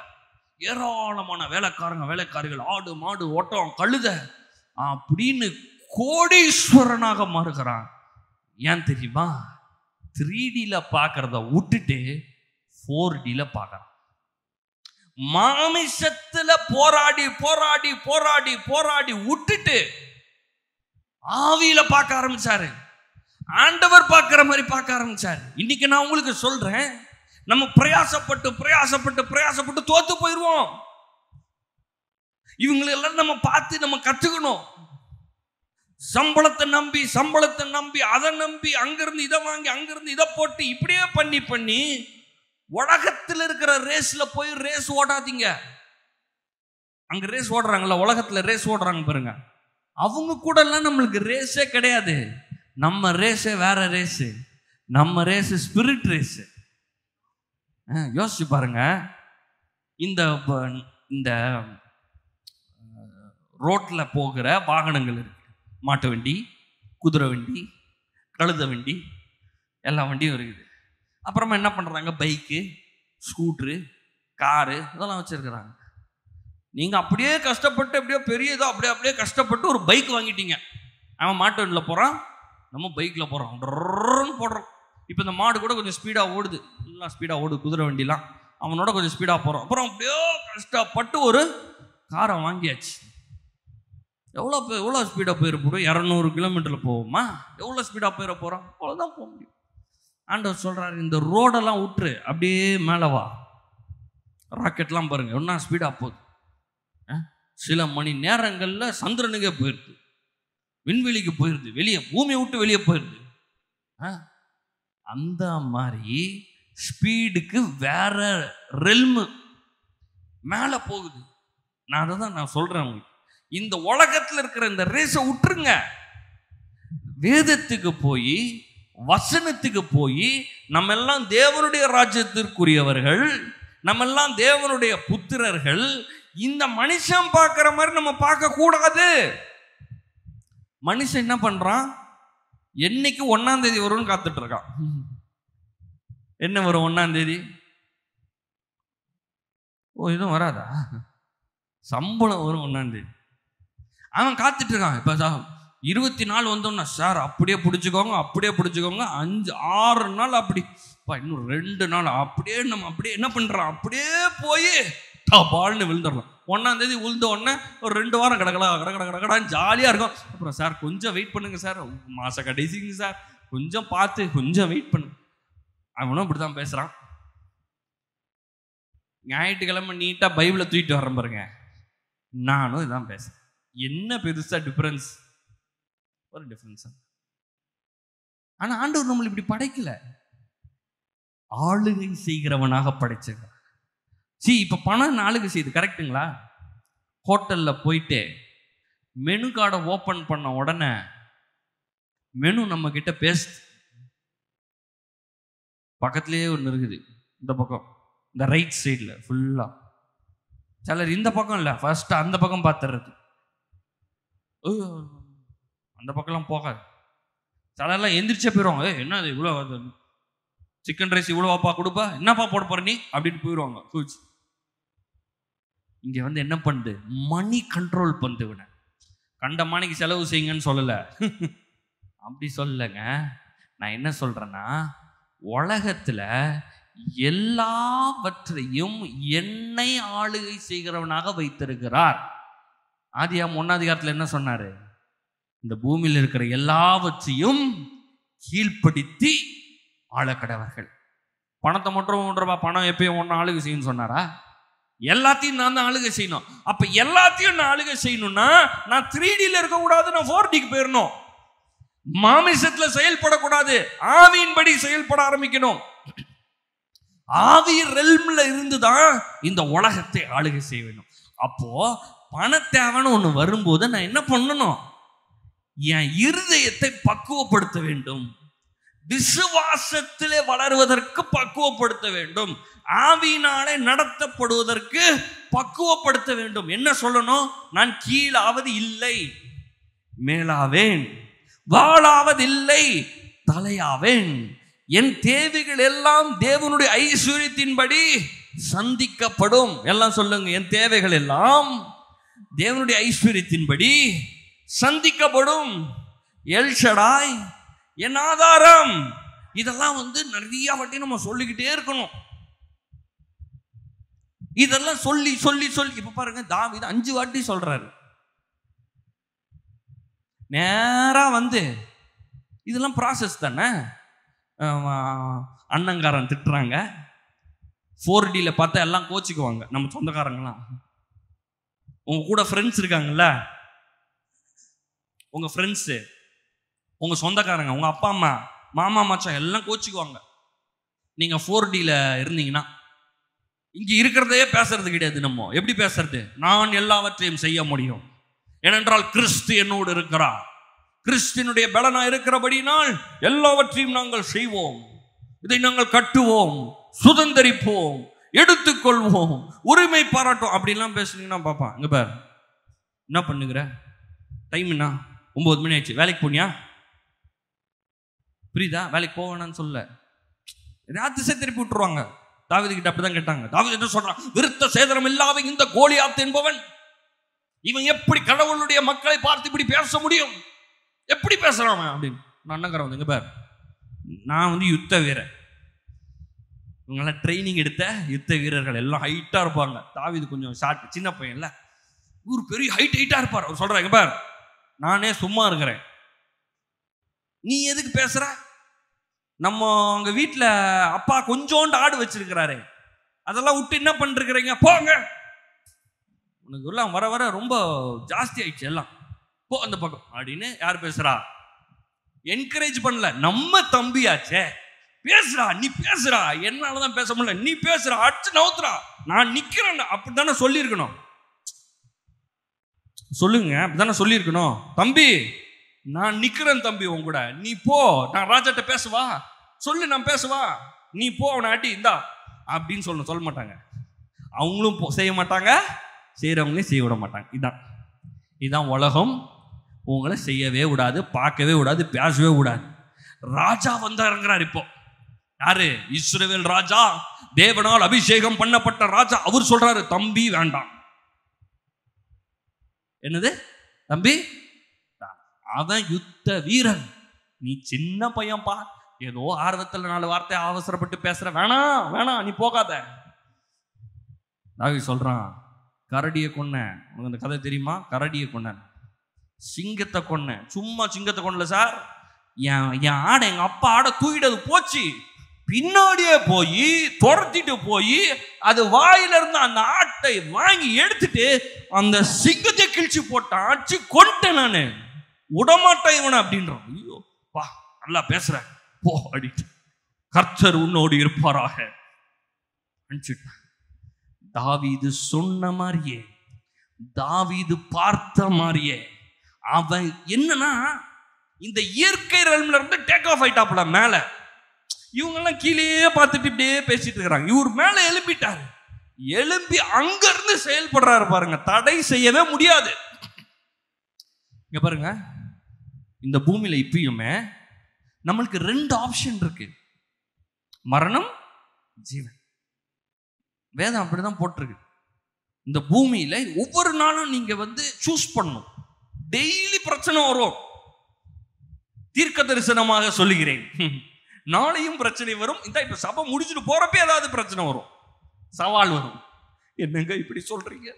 ஏராளமான வேலைக்காரிகள், ஆடு மாடு ஒட்டகம் கழுத அப்படின்னு கோடீஸ்வரனாக மாறுகிறான். ஏன் தெரியுமா? 3Dல பார்க்கறத விட்டுட்டு 4Dல பார்க்கறான். மாமிசத்துல போராடி போராடி போராடி போராடி விட்டுட்டு ஆவியில பார்க்க ஆரம்பிச்சாரு. ஆண்டவர் பார்க்கிற மாதிரி பார்க்க ஆரம்பிச்சாரு. இன்னைக்கு நான் உங்களுக்கு சொல்றேன், நம்ம பிரயாசப்பட்டு பிரயாசப்பட்டு பிரயாசப்பட்டு தோத்து போயிடுவோம். இவங்களெல்லாம் நம்ம பார்த்து நம்ம கத்துக்கணும். சம்பளத்தை நம்பி அதை நம்பி அங்கிருந்து இதை வாங்கி அங்கிருந்து இதை போட்டு இப்படியே பண்ணி பண்ணி உலகத்தில் இருக்கிற ரேஸ்ல போய் ரேஸ் ஓடாதீங்க. அங்க ரேஸ் ஓடுறாங்கல்ல, உலகத்துல ரேஸ் ஓடுறாங்க பாருங்க, அவங்க கூட எல்லாம் நம்மளுக்கு ரேஸே கிடையாது. நம்ம ரேஸே வேற ரேஸு. நம்ம ரேஸ் ஸ்பிரிட் ரேஸு. யோசிச்சு பாருங்க. இந்த ரோட்ல போகிற வாகனங்கள் இருக்கு. மாட்டு வண்டி, குதிரை வண்டி, கழுத வண்டி, எல்லா வண்டியும் இருக்குது. அப்புறமா என்ன பண்றாங்க, பைக்கு, ஸ்கூட்ரு, காரு இதெல்லாம் வச்சிருக்கிறாங்க. நீங்க அப்படியே கஷ்டப்பட்டு எப்படியோ பெரியதோ அப்படியே கஷ்டப்பட்டு ஒரு பைக் வாங்கிட்டீங்க. அவன் மாட்டு வண்டியில் போறான், நம்ம பைக்ல போறோம், போடுறோம். இப்போ இந்த மாடு கூட கொஞ்சம் ஸ்பீடாக ஓடுது, எல்லாம் ஸ்பீடாக ஓடுது, குதிரை வண்டிலாம் அவனோட கொஞ்சம் ஸ்பீடாக போகிறோம். அப்புறம் அப்படியோ கஷ்டப்பட்டு ஒரு காரை வாங்கியாச்சு. எவ்வளோ ஸ்பீடாக போயிட போகிறோம்? 200 கிலோமீட்டரில் போவோமா? எவ்வளோ ஸ்பீடாக போயிட போகிறோம்? அவ்வளோதான் போக முடியும். ஆண்டவர் சொல்கிறாரு, இந்த ரோடெல்லாம் விட்டுரு, அப்படியே மேலே வா. ராக்கெட்லாம் பாருங்க ஒன்றா ஸ்பீடாக போகுது. சில மணி நேரங்களில் சந்திரனுக்கே போயிடுது, விண்வெளிக்கு போயிடுது, வெளியே பூமியை விட்டு வெளியே போயிடுது. அந்த மாதிரி ஸ்பீடுக்கு வேற ரெல்மு மேலே போகுது. நான் அதை தான் நான் சொல்கிறேன் உங்களுக்கு. இந்த உலகத்தில் இருக்கிற இந்த ரேஸை விட்டுருங்க. வேதத்துக்கு போய் வசனத்துக்கு போய் நம்ம எல்லாம் தேவனுடைய ராஜ்யத்திற்குரியவர்கள், நம்ம எல்லாம் தேவனுடைய புத்திரர்கள். இந்த மனுஷன் பார்க்கிற மாதிரி நம்ம பார்க்க கூடாது. மனுஷன் என்ன பண்றான்? என்னைக்கு 1ஆம் தேதி வரும்னு காத்துட்டு இருக்கான். என்ன வரும் 1ஆம் தேதி? ஓ எதுவும் வராதா? சம்பளம் வரும் 1ஆம் தேதி. அவன் காத்துட்டு இருக்கான். இப்போ 24 வந்தோம்னா சார் அப்படியே பிடிச்சிக்கோங்க, அப்படியே பிடிச்சிக்கோங்க. 5-6 நாள் அப்படி, இன்னும் 2 நாள் அப்படியே நம்ம அப்படியே என்ன பண்ணுறோம், அப்படியே போய் பால்னு விழுந்துடலாம். 1ஆம் தேதி விழுந்த உடனே ஒரு 2 வாரம் கடக்கடான்னு ஜாலியாக இருக்கும். அப்புறம் சார் கொஞ்சம் வெயிட் பண்ணுங்க சார், மாத கடைசிங்க சார், கொஞ்சம் பார்த்து கொஞ்சம் வெயிட் பண்ணுங்க. அவனும் இப்படி தான் பேசுகிறான். ஞாயிற்றுக்கிழமை நீட்டாக பைபிளை தூக்கிட்டு வரேன் பாருங்க, நானும் இதான் பேசுகிறேன். என்ன பெருசா டிஃபரன்ஸ்? ஒரு டிஃபரன்ஸ். ஆனா ஆண்டவர் நம்மளை இப்படி படைக்கல, ஆளுகை செய்கிறவனாக படைச்சிருக்கான். இப்ப பணம் ஆளுகை செய்யுது, கரெக்டுங்களா? ஹோட்டல்ல போயிட்டு மெனு கார்டை ஓபன் பண்ண உடனே மெனு நம்ம கிட்ட பேஸ்ட் பக்கத்திலேயே ஒன்று இருக்குது. இந்த பக்கம் இந்த ரைட் சைடில் ஃபுல்லா, சிலர் இந்த பக்கம் இல்லை, ஃபர்ஸ்ட் அந்த பக்கம் பார்த்துறது. அந்த பக்கம்லாம் போகாது. சிலர்லாம் எந்திரிச்சே போயிடுவாங்க. என்ன அது இவ்வளோ சிக்கன் ரைஸ் இவ்வளோவாப்பா கொடுப்பா, என்னப்பா போட போற நீ அப்படின்னு போயிடுவாங்க. இங்கே வந்து என்ன பண்ணுது, மணி கண்ட்ரோல் பண்ணுது. விட கண்ட மணிக்கு செலவு செய்யுங்கன்னு சொல்லலை, அப்படி சொல்லலைங்க. நான் என்ன சொல்றேன்னா, உலகத்துல எல்லாவற்றையும் என்னை ஆளுகை செய்கிறவனாக வைத்திருக்கிறார். ஆதியாகமம் 1ஆம் அதிகாரத்தில் என்ன சொன்னாரு? இந்த பூமியில் இருக்கிற எல்லாவற்றையும் கீழ்ப்படுத்தி ஆளக்கடவர்கள். பணத்தை மட்டும் பணம் எப்பயும் ஒன்று ஆளுகை செய்யணும்னு சொன்னாரா? எல்லாத்தையும் நான் தான் ஆளுகை செய்யணும். அப்ப எல்லாத்தையும் நான் ஆளுகை செய்யணும்னா நான் 3Dல இருக்கக்கூடாது, நான் 4Dக்கு போயிடணும். மாமிசத்துல செயல்படக்கூடாது, ஆவியின்படி செயல்பட ஆரம்பிக்கணும். ஆவி ரெல்ம்ல இருந்துதான் இந்த உலகத்தை ஆளுகை செய்ய வேண்டும். அப்போ பண தேவைன்னு ஒண்ணு வரும்போது நான் என்ன பண்ணணும்? என் இருதயத்தை பக்குவப்படுத்த வேண்டும், விசுவாசத்திலே வளருவதற்கு பக்குவப்படுத்த வேண்டும், ஆவியினாலே நடத்தப்படுவதற்கு பக்குவப்படுத்த வேண்டும். என்ன சொல்லணும்? நான் கீழாவது இல்லை, மேலாவேன், வாழாவதில்லை, தலையாவேன். என் தேவைகள் எல்லாம் தேவனுடைய ஐஸ்வர்யத்தின்படி சந்திக்கப்படும். எல்லாம் சொல்லுங்க, என் தேவைகள் எல்லாம் தேவனுடைய ஐஸ்வர்யத்தின்படி சந்திக்கப்படும். எல் ஷடாய் என் ஆதாரம். இதெல்லாம் வந்து நிறைய வாட்டி நம்ம சொல்லிக்கிட்டே இருக்கணும். இதெல்லாம் சொல்லி சொல்லி சொல்லி இப்ப பாருங்க, தாவீது 5 வாட்டி சொல்றாரு. நேரா வந்து இதெல்லாம் ப்ராசஸ் தானே. அண்ணங்காரன் திட்டுறாங்க, 4Dல பார்த்தா எல்லாம் கோச்சிக்குவாங்க நம்ம சொந்தக்காரங்களாம். உங்க கூட ஃப்ரெண்ட்ஸ் இருக்காங்கல்ல, உங்க ஃப்ரெண்ட்ஸு, உங்க சொந்தக்காரங்க, உங்க அப்பா அம்மா, மாமா மச்சான் எல்லாம் கோச்சிக்குவாங்க நீங்க 4Dல இருந்தீங்கன்னா. இங்க இருக்கிறதையே பேசுறது கிடையாது. நம்ம எப்படி பேசுறது? நான் எல்லாவற்றையும் செய்ய முடியும், ஏனென்றால் கிறிஸ்து என்னோடு இருக்கிறார், கிறிஸ்துவினுடைய பலனா இருக்கிறபடினால் எல்லாவற்றையும் நாங்கள் செய்வோம், இதை நாங்கள் கட்டுவோம், சுதந்தரிப்போம், எடுத்துக்கொள்வோம், உரிமை பாராட்டும். அப்படிலாம் பேசுனீங்கன்னா பாப்பா, இங்க பாரு என்ன பண்ணுகிற, டைம் என்ன 9 மணி ஆயிடுச்சு, வேலைக்கு போனியா? புரியுதா? வேலைக்கு போவேனான்னு சொல்ல, ராத்திரி திருப்பி விட்டுருவாங்க. தாவீது கிட்ட அப்படிதான் கேட்டாங்க. தாவீது என்ன சொல்றான்? விருத்த சேதனம் இல்லாத இந்த கோலியாத் என்பவன், இவன் எப்படி கடவுளுடைய மக்களை பார்த்து இப்படி பேச முடியும்? எப்படி பேசுறான் அப்படின்னு. நான் அண்ணங்காரன் வந்து, இங்க பாரு, நான் வந்து யுத்த வீரர், இவங்கெல்லாம் ட்ரைனிங் எடுத்த யுத்த வீரர்கள், எல்லாம் ஹைட்டா இருப்பாங்க. தாவீது கொஞ்சம் ஷார்ட், சின்ன பையன்ல, ஒரு பெரிய ஹைட்டா இருப்பார். அவர் சொல்றாரு, இங்க பாரு, நானே சும்மா இருக்கிறேன், நீ எதுக்கு பேசுற? நம்ம அங்க வீட்டுல அப்பா கொஞ்சோண்டு ஆடு வச்சிருக்கிறாரு, அதெல்லாம் விட்டு என்ன பண்ணிருக்கிறீங்க? போங்க, உனக்கு எல்லாம் வர வர ரொம்ப ஜாஸ்தி ஆயிடுச்சு, எல்லாம் போ அந்த பக்கம் அப்படின்னு. யார் பேசுறா? என்கரேஜ் பண்ணல, நம்ம தம்பியாச்சே, பேசுறா, நீ பேசுறா, என்னாலதான் பேச முடியல, நீ பேசுறா, அடிச்சு நவுத்துறா, நான் நிக்கிறேன், அப்படித்தானே சொல்லியிருக்கணும். சொல்லுங்க, அப்படித்தானே சொல்லியிருக்கணும். தம்பி நான் நிக்கிறேன் தம்பி உன் கூட, நீ போ, நான் ராஜாட்ட பேசுவா, சொல்லு, நான் பேசுவா, நீ போ, அவனை அடி இந்தா அப்படின்னு சொல்லணும். சொல்ல மாட்டாங்க, அவங்களும் செய்ய மாட்டாங்க, செய்யறவங்களையும் செய்ய விட மாட்டாங்க. இதான் உலகம். உங்களை செய்யவே விடாது, பார்க்கவே விடாது, பேசவே விடாது. ராஜா வந்து இறங்குறார். இப்போ யாரு? இஸ்ரவேல் ராஜா, தேவனால் அபிஷேகம் பண்ணப்பட்ட ராஜா. அவர் சொல்றாரு, தம்பி வேண்டாம். என்னது தம்பி? அவன் யுத்த வீரன், நீ சின்ன பையன்பா, ஏதோ ஆர்வத்தில் 4 வார்த்தை அவசரப்பட்டு பேசுற, வேணாம் வேணாம் நீ போகாத. தாவீது சொல்றான், கரடியை கொன்ன, உனக்கு அந்த கதை தெரியுமா? கரடியை கொன்ன, சிங்கத்தை கொன்ன. சும்மா சிங்கத்தை கொன்னல சார், என் ஆடை, எங்க அப்பா ஆடை தூக்கிட்டு போச்சு, பின்னாடியே போய் துரத்திட்டு போய் அது வாயில இருந்து அந்த ஆட்டை வாங்கி எடுத்துட்டு அந்த சிங்கத்தை கிழிச்சு போட்டான், அடிச்சு கொண்டேன் நானு, விடமாட்டேன் இவனை அப்படின்றான். ஐயோ பா, நல்லா பேசுற, போ அடிட்டு, கர்த்தர் உன்னோடு இருப்பாராக அனுப்பிச்சுட்டான். தாவீது சொன்ன மாதிரியே, தாவீது பார்த்த மாதிரியே, அவன் என்னன்னா இந்த இயற்கை ரெல்ம்ல இருந்து டேக் ஆஃப் ஆயிட்டாப்ல மேல. இவங்கெல்லாம் கீழே பார்த்துட்டு இப்படியே பேசிட்டு இருக்கிறாங்க. இவர் மேல எழுப்பிட்டாரு, எழும்பி அங்க இருந்து செயல்படுறாரு பாருங்க, தடை செய்யவே முடியாது. இங்க பாருங்க, இந்த பூமியில இப்பயுமே நம்மளுக்கு 2 ஆப்ஷன் இருக்கு, மரணம், ஜீவன். வேதம் அப்படிதான் போட்டிருக்கு. இந்த பூமியில ஒவ்வொரு நாளும் நீங்க சூஸ் பண்ணணும். டெய்லி பிரச்சனை வரும். தீர்க்க தரிசனமாக சொல்லுகிறேன், நாளையும் பிரச்சனை வரும். இந்த இப்ப சபை முடிச்சுட்டு போறப்ப ஏதாவது பிரச்சனை வரும், சவால் வரும். என்னங்க இப்படி சொல்றீங்க,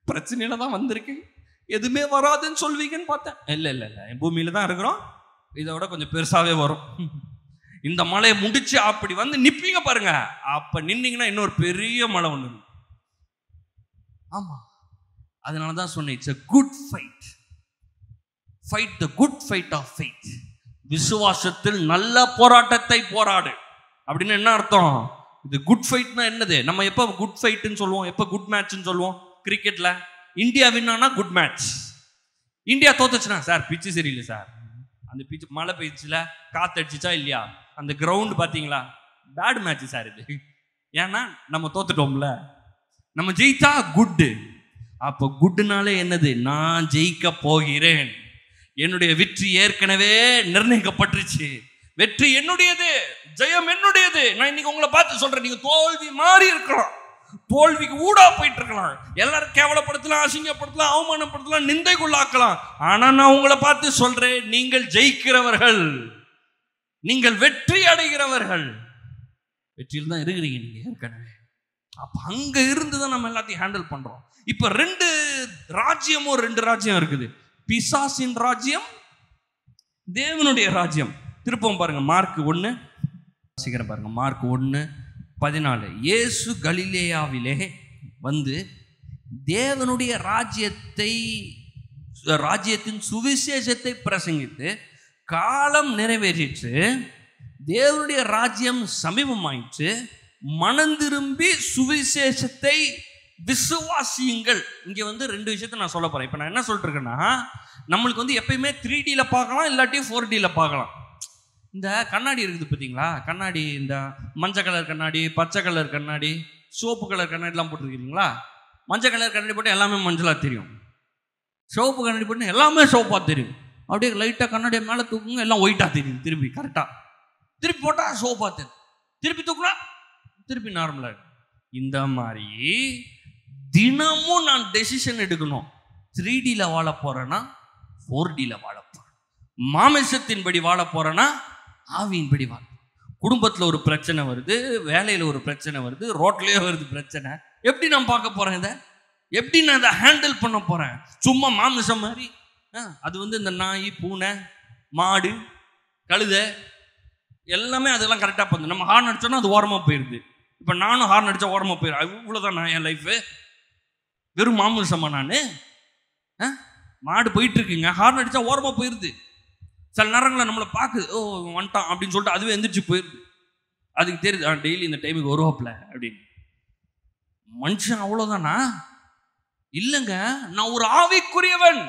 பிரச்சனையில தான் வந்திருக்கேன், எதுவுமே வராதுன்னு சொல்வீங்கன்னு பார்த்தேன். இல்ல இல்ல இல்ல, பூமியில தான் இருக்கிறோம், இதோட கொஞ்சம் பெருசாவே வரும். இந்த மலையை முடிச்சு அப்படி நிப்பீங்க பாருங்க, அப்ப நின்னீங்கன்னா இன்னொரு பெரிய மலை ஒண்ணு. ஆமா, அதனாலதான் சொன்னேன், it's a good fight. Fight the good fight of faith. விசுவாசத்தில் நல்ல போராட்டத்தை போராடு அப்படின்னு என்ன அர்த்தம்? இது குட் ஃபைட்னா என்னது? நம்ம எப்போ குட் ஃபைட்னு சொல்லுவோம், எப்போ குட் மேட்ச்னு சொல்லுவோம்? கிரிக்கெட்ல இந்தியா வின்னானா குட் மேட்ச், இந்தியா தோத்துச்சுன்னா சார் பிச்சு சரியில்லை சார், அந்த பிச்சு மழை பெய்ச்சுல காத்தடிச்சுச்சா இல்லையா, அந்த கிரவுண்ட் பார்த்தீங்களா, பேட் மேட்ச் சார் இது. ஏன்னா நம்ம தோத்துட்டோம்ல, நம்ம ஜெயித்தா குட்டு. அப்போ குட்டுனாலே என்னது? நான் ஜெயிக்க போகிறேன், என்னுடைய வெற்றி ஏற்கனவே நிர்ணயிக்கப்பட்டுருச்சு, வெற்றி என்னுடையது, ஜெயம் என்னுடையது. நான் இன்னைக்கு உங்களை பார்த்து சொல்றேன், நீங்க தோல்வி மாறி இருக்கலாம், தோல்விக்கு ஊடா போயிட்டு இருக்கலாம், எல்லாரும் கேவலப்படுத்தலாம், அசிங்கப்படுத்தலாம், அவமானப்படுத்தலாம், நிந்தைக்குள்ளாக்கலாம். ஆனா நான் உங்களை பார்த்து சொல்றேன், நீங்கள் ஜெயிக்கிறவர்கள், நீங்கள் வெற்றி அடைகிறவர்கள், வெற்றியில் தான் இருக்கிறீங்க நீங்க ஏற்கனவே. அப்ப அங்க இருந்துதான் நம்ம எல்லாத்தையும் ஹேண்டில் பண்றோம். இப்ப 2 ராஜ்யம் இருக்குது, பிசாசின் ராஜ்யம், தேவனுடைய ராஜ்யம். திருப்பம் பாருங்க, மார்க் 1 சீக்கிரம் பாருங்க, மார்க் 1:14. இயேசு கலிலேயாவிலே தேவனுடைய ராஜ்யத்தின் சுவிசேஷத்தை பிரசங்கித்து காலம் நிறைவேறிற்று, தேவனுடைய ராஜ்யம் சமீபமாயிற்று, மனம் திரும்பி சுவிசேஷத்தை விசுவாசியுங்கள். இங்க 2 விஷயத்தை நான் சொல்ல போறேன். இப்ப நான் என்ன சொல்லிட்டு இருக்கேன்னா, நம்மளுக்கு எப்பயுமே 3Dல பார்க்கலாம், இல்லாட்டி 4Dல பார்க்கலாம். இந்த கண்ணாடி இருக்குது பார்த்தீங்களா, கண்ணாடி, இந்த மஞ்சள் கலர் கண்ணாடி, பச்சை கலர் கண்ணாடி, சோப்பு கலர் கண்ணாடிலாம் போட்டுருக்கீங்களா? மஞ்சள் கலர் கண்ணாடி போட்டு எல்லாமே மஞ்சளாக தெரியும், சோப்பு கண்ணாடி போட்டு எல்லாமே சோப்பாக தெரியும். அப்படியே லைட்டாக கண்ணாடியை மேலே தூக்குங்க, எல்லாம் ஒயிட்டாக தெரியும். திருப்பி கரெக்டாக திருப்பி போட்டால் சோப்பாக தெரியும், திருப்பி தூக்குனா திருப்பி நார்மலாக இருக்கும். இந்த மாதிரி தினமும் நான் டெசிஷன் எடுக்கணும். 3Dல வாழ போறேன்னா 4Dல வாழ போறேன், மாமிசத்தின்படி வாழ போறேன்னா ஆவியின்படி வாழ. குடும்பத்தில் ஒரு பிரச்சனை வருது, வேலையில் ஒரு பிரச்சனை வருது, ரோட்லேயே வருது பிரச்சனை, எப்படி நான் பார்க்க போறேன் இதை? எப்படி நான் இதை ஹேண்டில் பண்ண போறேன்? சும்மா மாமிசம் மாதிரி அது இந்த நாய், பூனை, மாடு, கழுதை எல்லாமே அதெல்லாம் கரெக்டாக பண்ணுது. நம்ம ஹார்ன் அடிச்சோன்னா அது ஓரமாக போயிடுது. இப்போ நானும் ஹார்ன் அடித்தா ஓரமாக போயிடும். இவ்வளோதான் நான் என் லைஃபு, வெறும் மாமிசமா நான்? மாடு போயிட்டு இருக்குங்க, ஹார்ன் அடித்தா ஓரமாக போயிடுது. சில நேரங்களில் நம்மளை பார்க்குது, ஓ வந்துட்டான் அப்படின்னு சொல்லிட்டு அதுவே எந்திரிச்சு போயிடுது. அதுக்கு தெரியுது டெய்லி இந்த டைமுக்கு வருவாப்ல அப்படின்னு. மனுஷன் அவ்வளோதானா? இல்லைங்க, நான் ஒரு ஆவிக்குரியவன்,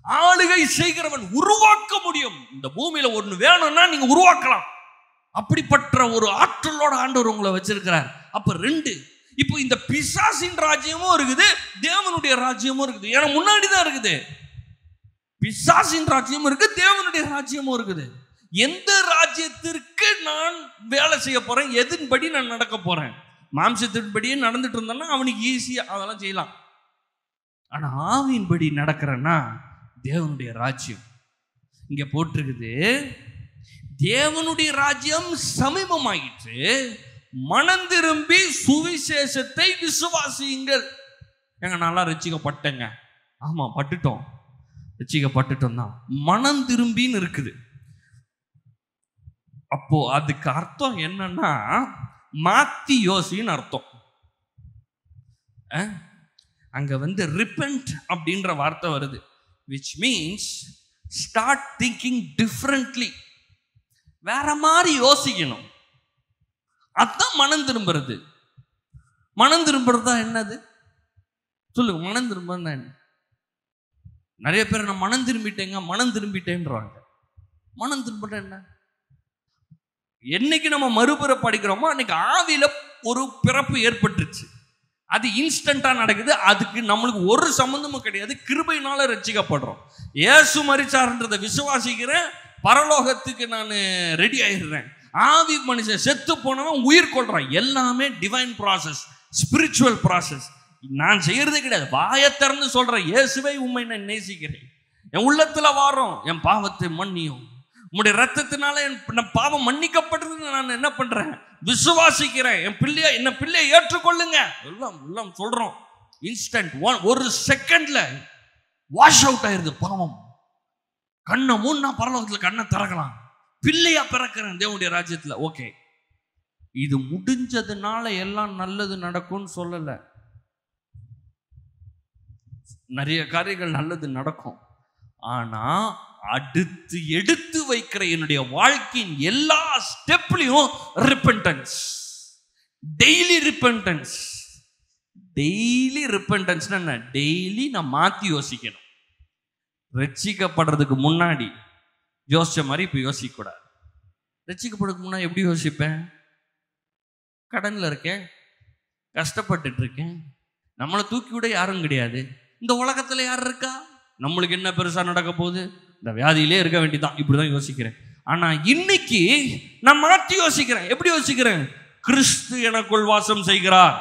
ஆளுகை செய்கிறவன், உருவாக்க முடியும். இந்த பூமியில ஒன்று வேணும்னா நீங்க உருவாக்கலாம். அப்படிப்பட்ட ஒரு ஆற்றலோட ஆண்டவர் உங்களை வச்சிருக்கிறார். அப்ப 2, இப்போ இந்த பிசாசின் ராஜ்யமும் இருக்குது, தேவனுடைய ராஜ்யமும் இருக்குது. ஏன்னா முன்னாடிதான் இருக்குது, பிசாசின் ராஜ்யமும் இருக்கு, தேவனுடைய ராஜ்யமும் இருக்குது. எந்த ராஜ்யம் ராஜ்யத்திற்கு நான் வேலை செய்ய போறேன். எதன்படி நான் நடக்க போறேன்? மாம்சத்தின்படியே நடந்துட்டு இருந்தேன்னா அவனுக்கு ஈஸியா அதெல்லாம் செய்யலாம். ஆனா ஆவியின்படி நடக்கிறேன்னா தேவனுடைய ராஜ்யம் இங்க போட்டிருக்குது. தேவனுடைய ராஜ்யம் சமீபமாயிற்று, மனம் திரும்பி சுவிசேஷத்தை விசுவாசியுங்கள். எங்க நல்லா ரட்சிக்கப்பட்டேங்க. ஆமா, பட்டுட்டோம், ரட்சிக்கப்பட்டுட்டோம் தான். மனம் திரும்பின்னு இருக்குது. அப்போ அதுக்கு அர்த்தம் என்னன்னா மாத்தி யோசின்னு அர்த்தம். அங்க வந்து ரிப்பென்ட் அப்படின்ற வார்த்தை வருது, which means start thinking differently. வேற மாதிரி யோசிக்கணும். அதான் மனம் திரும்புறது. மனம் திரும்புறதா என்னது சொல்லுங்க? மனம் திரும்புறதுன்னா என்ன? நிறைய பேர் நான் மனம் திரும்பிட்டேங்க, மனம் திரும்பிட்டேன்றாங்க. மனம் திரும்புற என்ன? என்னைக்கு நம்ம மறுபிறப்பு படிக்கிறோமோ அன்னைக்கு ஆவியில ஒரு பிறப்பு ஏற்பட்டுருச்சு. அது இன்ஸ்டன்டா நடக்குது. அதுக்கு நம்மளுக்கு ஒரு சம்பந்தமும் கிடையாது. கிருபையினால ரட்சிக்கப்படுறோம். இயேசு மரிச்சார்ன்றதை விசுவாசிக்கிறேன், பரலோகத்துக்கு நான் ரெடி ஆயிடுறேன். ஆவி மனுஷன் செத்து போனவன் உயிர் கொள்றான். எல்லாமே டிவைன் ப்ராசஸ், ஸ்பிரிச்சுவல் ப்ராசஸ். நான் செய்யறதே கிடையாது. வாயை திறந்து சொல்றேன், இயேசுவை உண்மை நான் நேசிக்கிறேன், என் உள்ளத்துல வாரோம், என் பாவத்தை மன்னியும், உங்களுடைய ரத்தத்தினால என் பாவம் மன்னிக்கப்பட்டது. நான் என்ன பண்றேன்? விசுவாசிக்கிறேன். என் பிள்ளைய என்ன பிள்ளையை ஏற்றுக்கொள்ளுங்க. எல்லாம் சொல்றோம். இன்ஸ்டன்ட், ஒரு செகண்ட்ல வாஷ் அவுட் ஆயிருது பாவம். கண்ணை மூணா பரலோகத்துல கண்ணை திறக்கலாம். பிள்ளையா பிறக்கிறேன் தேவனுடைய ராஜ்யத்துல. ஓகே, இது முடிஞ்சதுனால எல்லாம் நல்லது நடக்கும்னு சொல்லல. நிறைய காரியங்கள் நல்லது நடக்கும். ஆனா அடுத்து எடுத்து வைக்கிற என்னுடைய வாழ்க்கையின் எல்லா ஸ்டெப்லையும் repentance, daily repentance. Daily repentance என்ன? டெய்லி நான் மாத்தி யோசிக்கணும். ரட்சிக்கப்படுறதுக்கு முன்னாடி யோசிச்ச மாதிரி இப்ப யோசிக்க கூடாது. ரட்சிக்கப்படுறதுக்கு முன்னாடி எப்படி யோசிப்பேன்? கடன்ல இருக்கேன், கஷ்டப்பட்டுட்டு இருக்கேன், நம்மளை தூக்கி விட யாரும் கிடையாது, இந்த உலகத்துல யார் இருக்கா, நம்மளுக்கு என்ன பெருசா நடக்க போகுது, இந்த வியாதியிலே இருக்க வேண்டியதான், இப்படிதான் யோசிக்கிறேன். ஆனா இன்னைக்கு நான் மாற்றி யோசிக்கிறேன். எப்படி யோசிக்கிறேன்? கிறிஸ்து எனக்குள் வாசம் செய்கிறார்,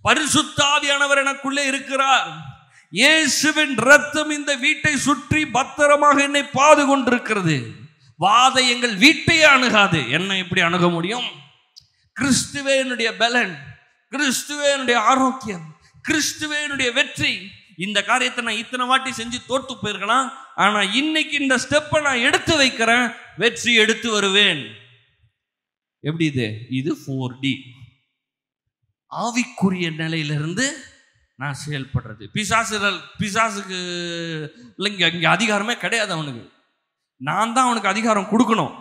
பரிசுத்த ஆவியானவர் எனக்குள்ளே இருக்கிறார், இயேசுவின் ரத்தம் இந்த வீட்டை சுற்றி பத்திரமாக என்னை பாது கொண்டிருக்கிறது, வாதை எங்கள் வீட்டையே அணுகாது. என்ன இப்படி அணுக முடியும்? கிறிஸ்துவே என்னுடைய பலன், கிறிஸ்துவே என்னுடைய ஆரோக்கியம், கிறிஸ்துவே என்னுடைய வெற்றி. இந்த காரியத்தை நான் இத்தனை வாட்டி செஞ்சு தோற்று போயிருக்கலாம், ஆனா இன்னைக்கு இந்த ஸ்டெப்பை நான் எடுத்து வைக்கிறேன், வெற்றி எடுத்து வருவேன். எப்படி இது 4D ஆவிக்குரிய நிலையிலிருந்து நான் செயல்படுறது. பிசாசுக்கு இங்க அதிகாரமே கிடையாது அவனுக்கு. நான் தான் அவனுக்கு அதிகாரம் கொடுக்கணும்.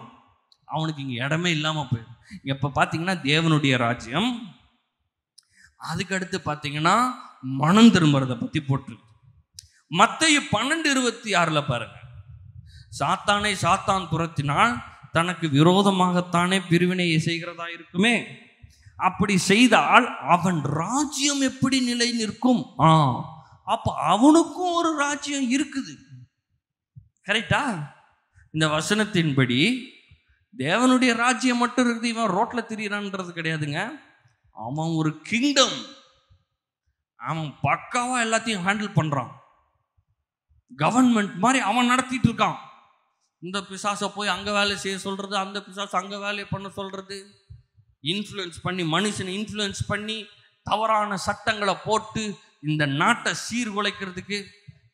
அவனுக்கு இங்க இடமே இல்லாம போயிடும். இப்ப பாத்தீங்கன்னா தேவனுடைய ராஜ்யம், அதுக்கு அடுத்து பாத்தீங்கன்னா மனம் திரும்புறதை பத்தி போட்டிருக்கு. மத்தேயு 12:26 பாருங்க. சாத்தானை சாத்தான் துரத்தினால் தனக்கு விரோதமாகத்தானே பிரிவினையை செய்கிறதா இருக்குமே, அப்படி செய்தால் அவன் ராஜ்யம் எப்படி நிலை நிற்கும்? அப்ப அவனுக்கும் ஒரு ராஜ்யம் இருக்குது. கரெக்டா? இந்த வசனத்தின்படி தேவனுடைய ராஜ்யம் மட்டும் இருக்குது. இவன் ரோட்ல திரியறான்றது கிடையாதுங்க. அவன் ஒரு கிங்டம். அவன் பக்காவா எல்லாத்தையும் ஹேண்டில் பண்றான். கவர்மெண்ட் மாதிரி அவன் நடத்திட்டு இருக்கான். இந்த பிசாசை போய் அங்க வேலை செய்ய சொல்றது, அந்த பிசாசை அங்க வேலையை பண்ண சொல்றது, இன்ஃப்ளூயன்ஸ் பண்ணி, மனுஷனை இன்ஃப்ளூயன்ஸ் பண்ணி தவறான சட்டங்களை போட்டு இந்த நாட்டை சீர்குலைக்கிறதுக்கு,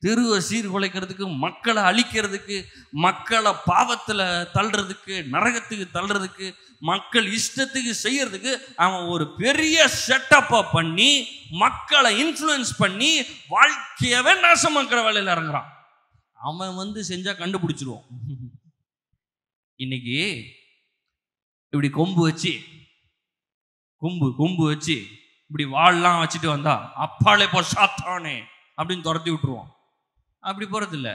தெருவை சீர்குலைக்கிறதுக்கு, மக்களை அழிக்கிறதுக்கு, மக்களை பாவத்தில் தள்ளுறதுக்கு, நரகத்துக்கு தள்ளுறதுக்கு, மக்கள் இஷ்டத்துக்கு செய்யறதுக்கு அவன் ஒரு பெரிய செட்டப்பை பண்ணி மக்களை இன்ஃப்ளூயன்ஸ் பண்ணி வாழ்க்கையவே நாசமாக்குற வேலையில் இறங்குறான். அவன் செஞ்சா கண்டுபிடிச்சிருவான். இன்னைக்கு இப்படி கொம்பு வச்சு இப்படி வாள்லாம் வச்சுட்டு வந்தா அப்பாலே போ சாத்தானே அப்படின்னு துரத்தி விட்டுருவான். அப்படி போறதில்ல.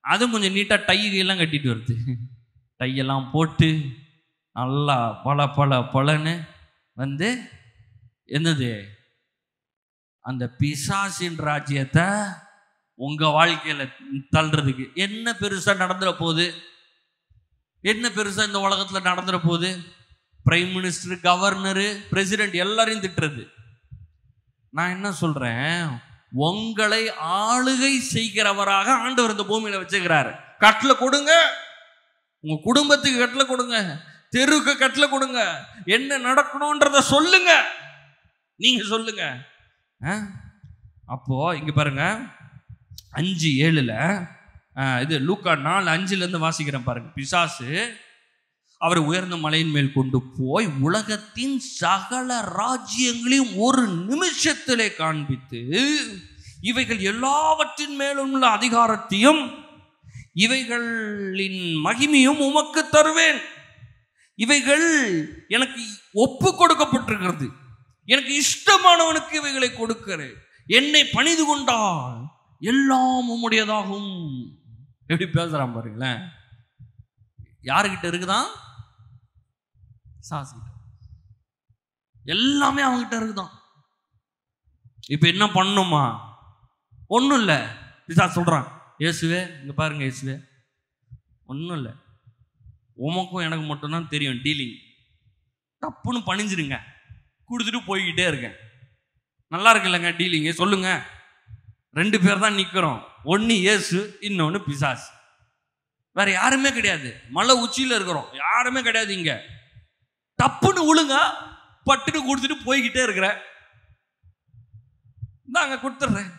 அதுவும் கொஞ்சம் நீட்டா டையெல்லாம் கட்டிட்டு வருது. டையெல்லாம் போட்டு நல்லா பலன்னு என்னது அந்த பிசாசின் ராஜ்யத்தை உங்க வாழ்க்கையில தள்ளுறதுக்கு என்ன பெருசா நடந்துட போகுது? என்ன பெருசா இந்த உலகத்துல நடந்துற போகுது? பிரைம் மினிஸ்டர், கவர்னரு, பிரசிடென்ட் எல்லாரையும் திட்டுறது. நான் என்ன சொல்றேன், உங்களை ஆளுகை செய்கிறவராக ஆண்டவர் இந்த பூமியில வச்சுக்கிறாரு. கட்டளை கொடுங்க, உங்க குடும்பத்துக்கு கட்டளை கொடுங்க, தெருவுக்கு கட்டளை கொடுங்க, என்ன நடக்கணும்ன்றத சொல்லுங்க, நீங்க சொல்லுங்க. அப்போ இங்க பாருங்க 5:7 இது லூக்கா 4:5 வாசிக்கிறேன் பாருங்க. பிசாசு அவரை உயர்ந்த மலையின் மேல் கொண்டு போய் உலகத்தின் சகல ராஜ்யங்களையும் ஒரு நிமிஷத்திலே காண்பித்து, இவைகள் எல்லாவற்றின் மேலும் உள்ள அதிகாரத்தையும் இவைகளின் மகிமையும் உமக்கு தருவேன். இவைகள் எனக்கு ஒப்பு கொடுக்கப்பட்டிருக்கிறது, எனக்கு இஷ்டமானவனுக்கு இவைகளை கொடுக்கிறேன். என்னை பணிந்து கொண்டால் எல்லாம் உம்முடையதாகும். எப்படி பேசுறான் பாருங்களேன். யாருகிட்ட இருக்குதான்? சாசிக்கிட்ட. எல்லாமே அவங்கிட்ட இருக்குதான். இப்ப என்ன பண்ணுமா? ஒன்றும் இல்லை. பிசாசு சொல்றான், இயேசுவே இங்க பாருங்க, இயேசுவே ஒன்றும் இல்லை, உமக்கும் எனக்கு மட்டும்தான் தெரியும் டீலிங், தப்புன்னு பணிஞ்சிருங்க, கொடுத்துட்டு போய்கிட்டே இருக்கேன். நல்லா இருக்குல்லங்க டீலிங்கு, சொல்லுங்க. 2 பேர் தான் நிற்கிறோம், ஒன்று இயேசு, இன்னொன்று பிசாசு. வேற யாருமே கிடையாது. மலை உச்சியில் இருக்கிறோம், யாருமே கிடையாது. இங்க தப்புன்னு ஒழுங்க பட்டுன்னு கொடுத்துட்டு போய்கிட்டே இருக்கிற. அங்க கொடுத்துட்றேன்.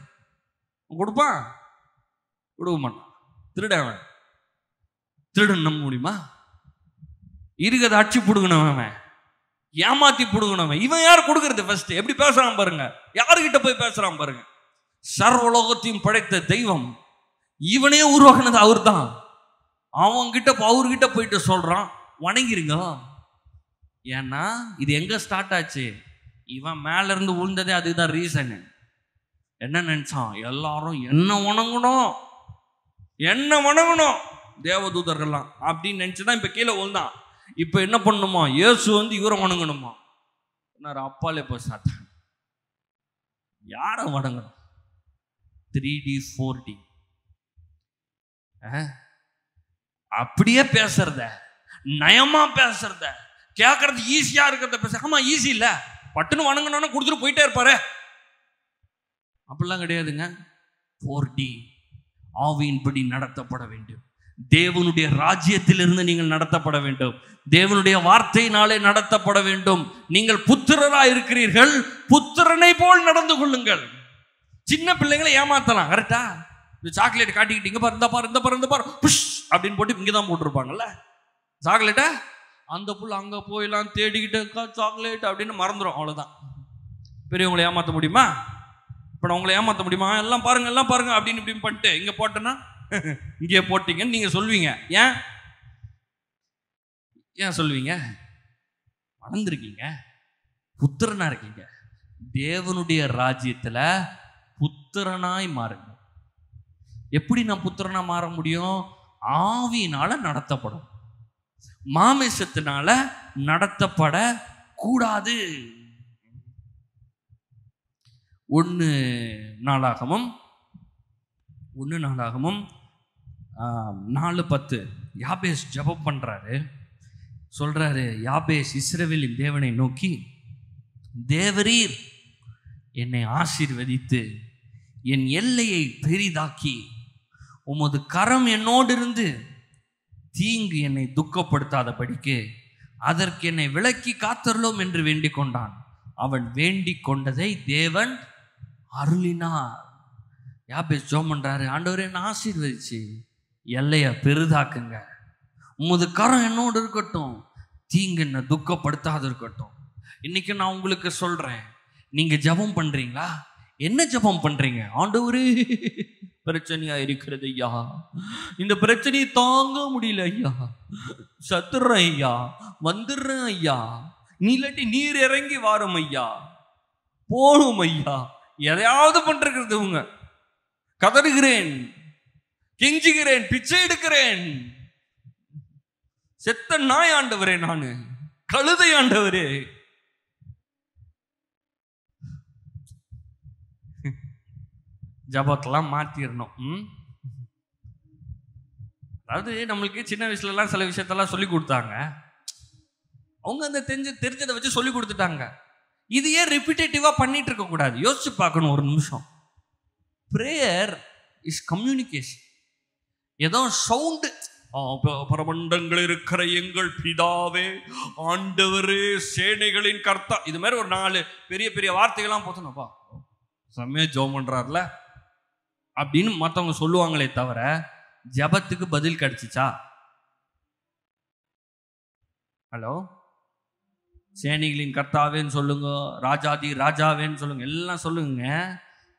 கொடுப்பான்? கொடுக்க மாட்டான். திருடவன் திருடன் நம்ப முடியுமா? இருக்கிறத அடிச்சு புடுங்கினவன், ஏமாத்தி புடுங்கினவன், இவன் யார் கொடுக்கறது? ஃபர்ஸ்ட் எப்படி பேசுறான் பாருங்க, யாருகிட்ட போய் பேசுறான் பாருங்க. சர்வலோகத்தையும் படைத்த தெய்வம், இவனே உருவாக்குனது அவர் தான். அவன்கிட்ட அவர்கிட்ட போயிட்டு சொல்றான் வணங்கிருங்க. ஏன்னா இது எங்க ஸ்டார்ட் ஆச்சு? இவன் மேல இருந்து விழுந்ததே அதுதான் ரீசன். என்ன நினைச்சான்? எல்லாரும் என்ன வணங்கணும், என்ன வணங்கணும் தேவதூதர்கள்லாம் அப்படின்னு நினைச்சுதான் இப்ப கீழே விழுந்தான். இப்ப என்ன பண்ணுமா? இயேசு வந்து இவரை வணங்கணுமா? அப்பாலே போய் சாத்தான், யார வணங்கணும்? 3D 4D அப்படியே பேசுறத, நயமா பேசுறத, கேட்கறது ஈஸியா இருக்கிறத பேச. ஆமா ஈஸி இல்ல, பட்டுன்னு வணங்கணும்னு கொடுத்துட்டு போயிட்டே இருப்பாரு. அப்படிலாம் கிடையாதுங்க. 4D ஆவியின்படி நடத்தப்பட வேண்டும். தேவனுடைய ராஜ்யத்திலிருந்து நீங்கள் நடத்தப்பட வேண்டும். தேவனுடைய வார்த்தையினாலே நடத்தப்பட வேண்டும். நீங்கள் புத்திரரா இருக்கிறீர்கள், புத்திரனை போல் நடந்து கொள்ளுங்கள். சின்ன பிள்ளைங்களை ஏமாத்தலாம், கரெக்டா? இந்த சாக்லேட் காட்டிக்கிட்டு இங்க பாரு, இந்த பாரு, இந்த பாரு, இந்த பாரு, புஷ் அப்படின்னு போட்டு இங்கதான் போட்டிருப்பாங்கல்ல சாக்லேட்டை. அந்த புள்ள அங்க போயெல்லாம் தேடிக்கிட்டு சாக்லேட் அப்படின்னு மறந்துடும், அவ்வளவுதான். பெரியவங்களை ஏமாத்த முடியுமா? இப்ப நான் உங்களை ஏமாத்த முடியுமா? எல்லாம் பாருங்க, எல்லாம் பாருங்க அப்படின்னு இப்படின்னு பண்ணிட்டு இங்க போட்டேன்னா இங்கே போட்டீங்கன்னு நீங்க சொல்வீங்க. ஏன் ஏன் சொல்வீங்க? வளர்ந்துருக்கீங்க, புத்திரனா இருக்கீங்க. தேவனுடைய ராஜ்யத்துல புத்திரனாய் மாறுங்க. எப்படி நான் புத்திரனா மாற முடியும்? ஆவியினால நடத்தப்படும், மாமிசத்தினால நடத்தப்பட கூடாது. 1 நாளாகமும் 4:10 யாபேஸ் ஜெபம் பண்றாரு. சொல்றாரு, யாபேஸ் இஸ்ரவேலின் தேவனை நோக்கி, தேவரீர் என்னை ஆசீர்வதித்து என் எல்லையை பெரிதாக்கி உமது கரம் என்னோடு இருந்து தீங்கு என்னை துக்கப்படுத்தாதபடிக்கு அதற்கு என்னை விலக்கி காத்தருளோம் என்று வேண்டிக் கொண்டான். அவன் வேண்டிக் கொண்டதை தேவன் அருளினார். யாபேஸ் ஜெபம் பண்றாரு, ஆண்டவரே என்னை ஆசீர்வதிச்சு எல்லைய பெரிதாக்குங்க, உமது கரம் என்னோடு இருக்கட்டும், தீங்கு என்னை துக்கப்படுத்தாது இருக்கட்டும். இன்னைக்கு நான் உங்களுக்கு சொல்றேன், நீங்க ஜெபம் பண்றீங்களா? என்ன ஜெபம் பண்றீங்க? ஆண்டவரே பிரச்சனையா இருக்கிறது ஐயா, இந்த பிரச்சனையை தாங்க முடியல ஐயா, சத்துறேன் ஐயா, வந்துடுறேன் ஐயா, நீ இல்லாட்டி நீர் இறங்கி வாரும் ஐயா, போடும் ஐயா, எதையாவது பண்றது உங்க கதறுகிறேன், கெஞ்சுகிறேன், பிச்சை எடுக்கிறேன், செத்த நாய் ஆண்டவரே, நானு கழுதை ஆண்டவரே. ஜபத்தெல்லாம் மாத்திரணும். அதாவது நம்மளுக்கு சின்ன வயசுலலாம் சில விஷயத்தெல்லாம் சொல்லி கொடுத்தாங்க. அவங்க அந்த தெரிஞ்சதை வச்சு சொல்லி கொடுத்துட்டாங்க. இது ஏன் ரிப்பீட்டேட்டிவா பண்ணிட்டு இருக்க கூடாது? யோசிச்சு பார்க்கணும் ஒரு நிமிஷம். Prayer is communication. ஏதோ சவுண்டு, பரமண்டங்கள் இருக்கிற எங்கள் பிதாவே, ஆண்டவரே, சேனைகளின் கர்த்தா, இது மாதிரி ஒரு 4 பெரிய பெரிய வார்த்தைகள்லாம் போத்தனப்பா செம்மையா ஜெபம் பண்றாருல அப்படின்னு மற்றவங்க சொல்லுவாங்களே தவிர ஜபத்துக்கு பதில் கிடைச்சிச்சா? ஹலோ, சேனைகளின் கர்த்தாவேன்னு சொல்லுங்க, ராஜாதி ராஜாவேன்னு சொல்லுங்க, எல்லாம் சொல்லுங்க.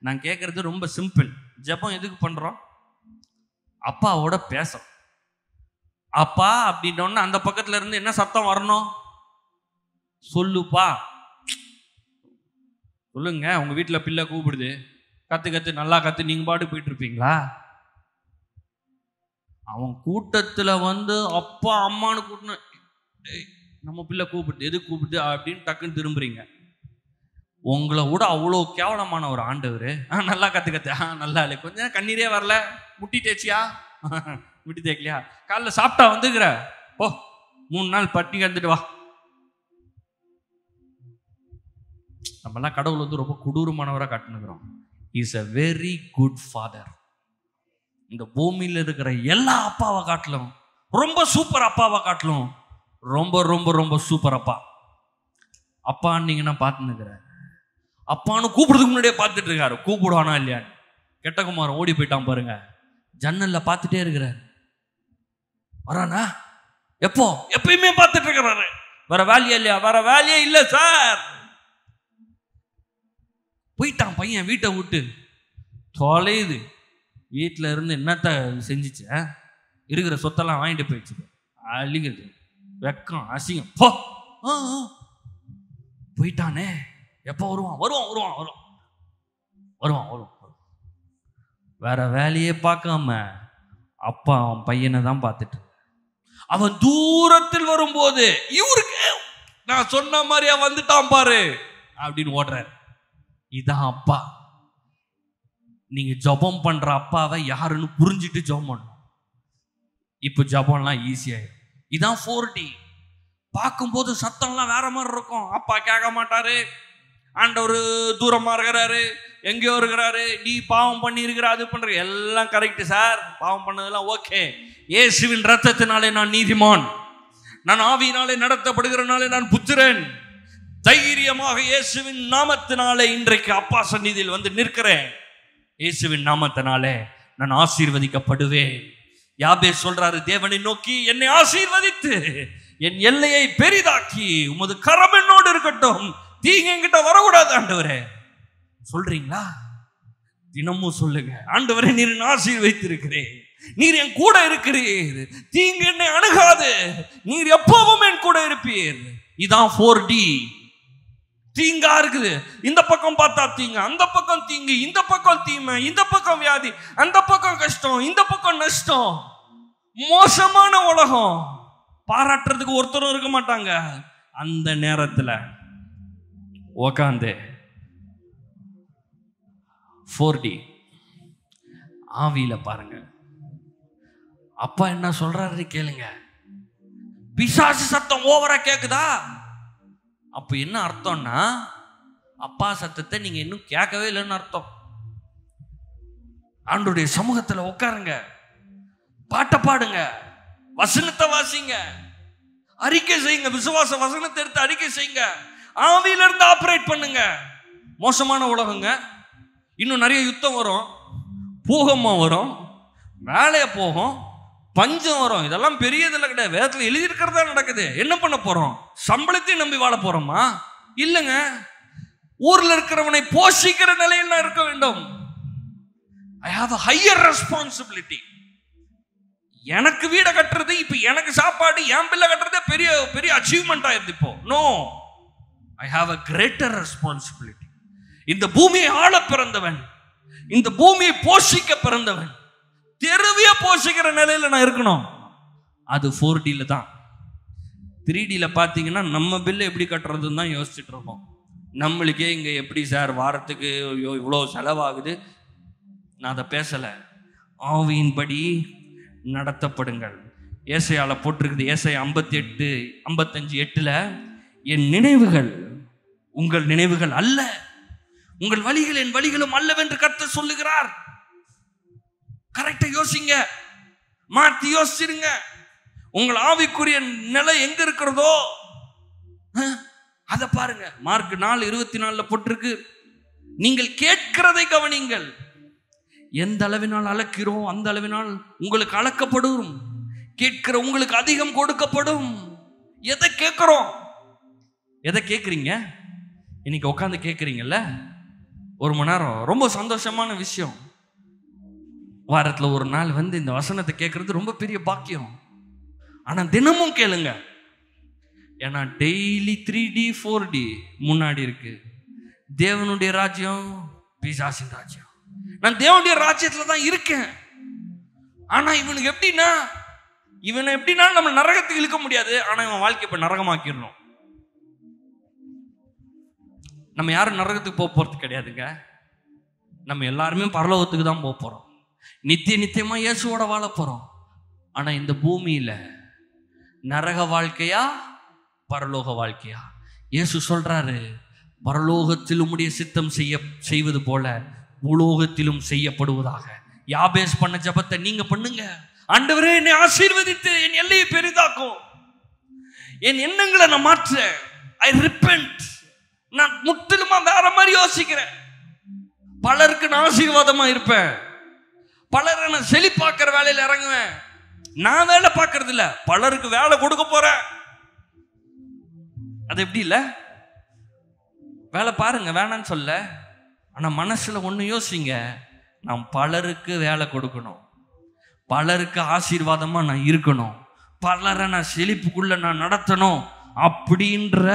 நான் கேட்கறது ரொம்ப சிம்பிள். ஜபம் எதுக்கு பண்றோம்? அப்பாவோட பேசும். அப்பா அப்படின்னோன்னு அந்த பக்கத்துல இருந்து என்ன சத்தம் வரணும்? சொல்லுப்பா, சொல்லுங்க. உங்க வீட்டுல பிள்ளை கூப்பிடுது, கத்து நல்லா கத்து, நீங்க பாட்டு போயிட்டு இருப்பீங்களா? அவன் கூட்டத்துல வந்து அப்பா அம்மானு கூட்டணும். நம்ம பிள்ளை கூப்பிட்டு எது கூப்பிட்டு அப்படின்னு டக்குன்னு திரும்புறீங்க. உங்களை விட அவ்வளோ கேவலமான ஒரு ஆண்டவர் நல்லா கத்து நல்லா இல்லை, கொஞ்சம் கண்ணீரே வரல, முட்டி தேய்ச்சியா? முட்டி தேய்க்கலையா? காலைல சாப்பிட்டா வந்துக்கிற போ, 3 நாள் பட்டி கந்துட்டு வா. நம்மெல்லாம் கடவுள் வந்து ரொம்ப கொடூரமானவராக காட்டுனுக்கிறோம். Is a very good father. இந்த பூமியில் இருக்கிற எல்லா அப்பாவை காட்டிலும், ரொம்ப சூப்பர் அப்பாவை காட்டிலும் ரொம்ப ரொம்ப ரொம்ப சூப்பர் அப்பா. அப்பான்னு நீங்க நான் பார்த்துன்னுக்கிறேன். அப்பான்னு கூப்பிடுறதுக்கு முன்னாடியே பார்த்துட்டு இருக்காரு, கூப்பிடுவானா இல்லையா? கெட்டகுமாரன் ஓடி போயிட்டான் பாருங்க, ஜன்னல்ல பார்த்துட்டே இருக்கிறார். வரானா? எப்பயுமே பார்த்துட்டு இருக்கிறாரு. வேற வேலையே இல்லையா? வேற வேலையே இல்லை சார். போயிட்டான் பையன் வீட்டை விட்டு, தொலையுது. வீட்டில் இருந்து என்னத்த செஞ்சிச்சு? இருக்கிற சொத்தெல்லாம் வாங்கிட்டு போயிடுச்சு. அழிகிறது, வெக்கம், அசிங்கம். போ, போயிட்டானே. எப்போ வருவான்? வருவான் வருவான் வருவான் வருவான் வருவான். வேற வேலையே பார்க்காம அப்பா அவன் பையனை தான் பார்த்துட்டு, அவன் தூரத்தில் வரும்போது இவருக்கு நான் சொன்ன மாதிரியா வந்துட்டான் பாரு அப்படின்னு ஓடுறாரு. இதான் அப்பா. நீங்க ஜபம் பண்ற அப்பாவை யாருன்னு புரிஞ்சுட்டு ஜபம் பண்ணணும். இப்ப ஜபம்லாம் ஈஸியாயிடும். இதான் 4D. பார்க்கும்போது சத்தம்லாம் வேற மாதிரி இருக்கும். அப்பா கேட்க மாட்டாரு, ஆண்டவர் தூரமா இருக்கிறாரு, எங்கேயோ இருக்கிறாரு, நீ பாவம் பண்ணி இருக்கிற, அது பண்ற, எல்லாம் கரெக்ட் சார். பாவம் பண்ணதெல்லாம் ஓகே. இயேசுவின் ரத்தத்தினாலே நான் நீதிமான், நான் ஆவியினாலே நடத்தப்படுகிறனாலே நான் புத்திரன். தைரியமாக இயேசுவின் நாமத்தினாலே இன்றைக்கு அப்பா சந்நிதியில் வந்து நிற்கிறேன். இயேசுவின் நாமத்தினாலே நான் ஆசீர்வதிக்கப்படுவேன். யாபேஸ் சொல்றாரு, தேவனை நோக்கி என்னை ஆசீர்வதித்து என் எல்லையை பெரிதாக்கி உமது கரம் என்னோடு இருக்கட்டும், தீங்கு என்கிட்ட வரக்கூடாது ஆண்டவரே. சொல்றீங்களா? தினமும் சொல்லுங்க, ஆண்டவரே நீர் ஆசீர்வதித்திருக்கிறேன், நீர் என் கூட இருக்கிறீர், தீங்கு என்னை அணுகாது, நீர் எப்பவும் என் கூட இருப்பீர். இதான் 4D. தீங்கா இருக்குது, இந்த பக்கம் பார்த்தா தீங்கு, அந்த பக்கம் தீங்கு, இந்த பக்கம் தீமை, இந்த பக்கம் வியாதி, அந்த பக்கம் கஷ்டம், இந்த பக்கம் நஷ்டம். மோசமான உலகம். பாராட்டுறதுக்கு ஒருத்தரும் இருக்க மாட்டாங்க. அந்த நேரத்துல உக்காந்து 4D ஆவியில பாருங்க, அப்பா என்ன சொல்றாரு கேளுங்க. பிசாசு சத்தம் ஓவரா கேக்குதா? அப்ப என்ன அர்த்தம்னா, அப்பா சத்தத்தை நீங்க இன்னும் கேட்கவே இல்லைன்னு அர்த்தம். ஆண்டவருடைய சமூகத்துல உட்காருங்க, பாட்டை பாடுங்க, வசனத்தை வாசிங்க, அறிக்கை செய்யுங்க, விசுவாச வசனத்தை எடுத்து அறிக்கை செய்யுங்க, ஆவியில இருந்து ஆபரேட் பண்ணுங்க. மோசமான உலகங்க. இன்னும் நிறைய யுத்தம் வரும், பூகம்பம் வரும், வேலைய போகும், பஞ்சம் வரும். இதெல்லாம் பெரிய இதில் கிடையாது, வேதத்தில் எழுதியிருக்கிறதா நடக்குது. என்ன பண்ண போறோம்? சம்பளத்தையும் நம்பி வாழ போறோமா? இல்லைங்க. ஊர்ல இருக்கிறவனை போஷிக்கிற நிலையில் நான் இருக்க வேண்டும். ஐ ஹாவ் a higher responsibility. எனக்கு வீடை கட்டுறது, இப்ப எனக்கு சாப்பாடு, என் பிள்ளை கட்டுறதே பெரிய பெரிய அச்சீவ்மெண்ட் ஆயிருது இப்போ. No, I have a greater responsibility. இந்த பூமியை ஆள பிறந்தவன், இந்த பூமியை போஷிக்க பிறந்தவன், தெருவிய போஷிக்கிற நிலையில நான் இருக்கணும். அது 4Dல தான். 3Dல பாத்தீங்கன்னா நம்ம பில்லு எப்படி கட்டுறதுன்னு தான் யோசிச்சுட்டு இருக்கோம். நம்மளுக்கே இங்க எப்படி சார் வாரத்துக்கு இவ்வளோ செலவாகுது. நான் அதை பேசல. ஆவியின்படி நடத்தப்படுங்கள். ஏசாயால போட்டிருக்குது, ஏசாயா 58:55-8, என் நினைவுகள் உங்கள் நினைவுகள் அல்ல, உங்கள் வழிகள் என் வழிகளும் அல்லவென்று கர்த்தர் சொல்லுகிறார். கரெக்டா யோசிங்க, மாத்தி யோசிச்சிருங்க. உங்கள் ஆவிக்குரிய நிலை எங்க இருக்கிறதோ அதை பாருங்க. மார்க் 4:24 போட்டிருக்கு, நீங்கள் கேட்கிறதை கவனிங்கள். எந்த அளவினால் அளக்கிறோம் அந்த அளவினால் உங்களுக்கு அளக்கப்படும். கேட்கிற உங்களுக்கு அதிகம் கொடுக்கப்படும். எதை கேட்கிறோம்? எதை கேட்குறீங்க? இன்னைக்கு உட்காந்து கேட்குறீங்கல்ல, 1 மணி நேரம் ரொம்ப சந்தோஷமான விஷயம். வாரத்தில் ஒரு நாள் இந்த வசனத்தை கேட்கறது ரொம்ப பெரிய பாக்கியம். ஆனால் தினமும் கேளுங்க. ஏன்னா டெய்லி 3D 4D முன்னாடி இருக்கு. தேவனுடைய ராஜ்யம், பிசாசின் ராஜ்யம். நான் தேவனுடைய ராஜ்யத்துல தான் இருக்கேன். ஆனா இவனுக்கு இவனை எப்படின்னா நம்ம நரகத்துக்கு இழுக்க முடியாது. ஆனா இவன் வாழ்க்கை இப்ப நரகமாக்கிடணும். நம்ம யாரும் நரகத்துக்கு போறது கிடையாதுங்க. நம்ம எல்லாருமே பரலோகத்துக்கு தான் போறோம். நித்தியமா இயேசுவோட வாழ போறோம். ஆனா இந்த பூமியில நரக வாழ்க்கையா பரலோக வாழ்க்கையா? இயேசு சொல்றாரு, பரலோகத்தில் உம்முடைய சித்தம் செய்வது போல பூலோகத்திலும் செய்யப்படுவதாக. யாபேஸ் பண்ண ஜபத்தை நீங்க பண்ணுங்க. ஆண்டவரே, என்னை ஆசீர்வதித்து என் எல்லையை பெரிதாக்கும். என் எண்ணங்களை நான் மாற்றுறேன். ஐ ரிப்பென்ட். நான் முற்றிலுமா வேற மாதிரி யோசிக்கிறேன். பலருக்கு நான் ஆசீர்வாதமா இருப்பேன். பலரை நான் செழிப்பாக்குற வேலையில் இறங்குவேன். நான் வேலை பார்க்கறது இல்ல, பலருக்கு வேலை கொடுக்க போறேன். அது எப்படி இல்ல? வேலை பாருங்க, வேணான்னு சொல்ல. ஆனா மனசுல ஒண்ணு யோசிங்க, நான் பலருக்கு வேலை கொடுக்கணும், பலருக்கு ஆசீர்வாதமா நான் இருக்கணும், பலரை நான் செழிப்புக்குள்ள நான் நடத்தணும் அப்படின்ற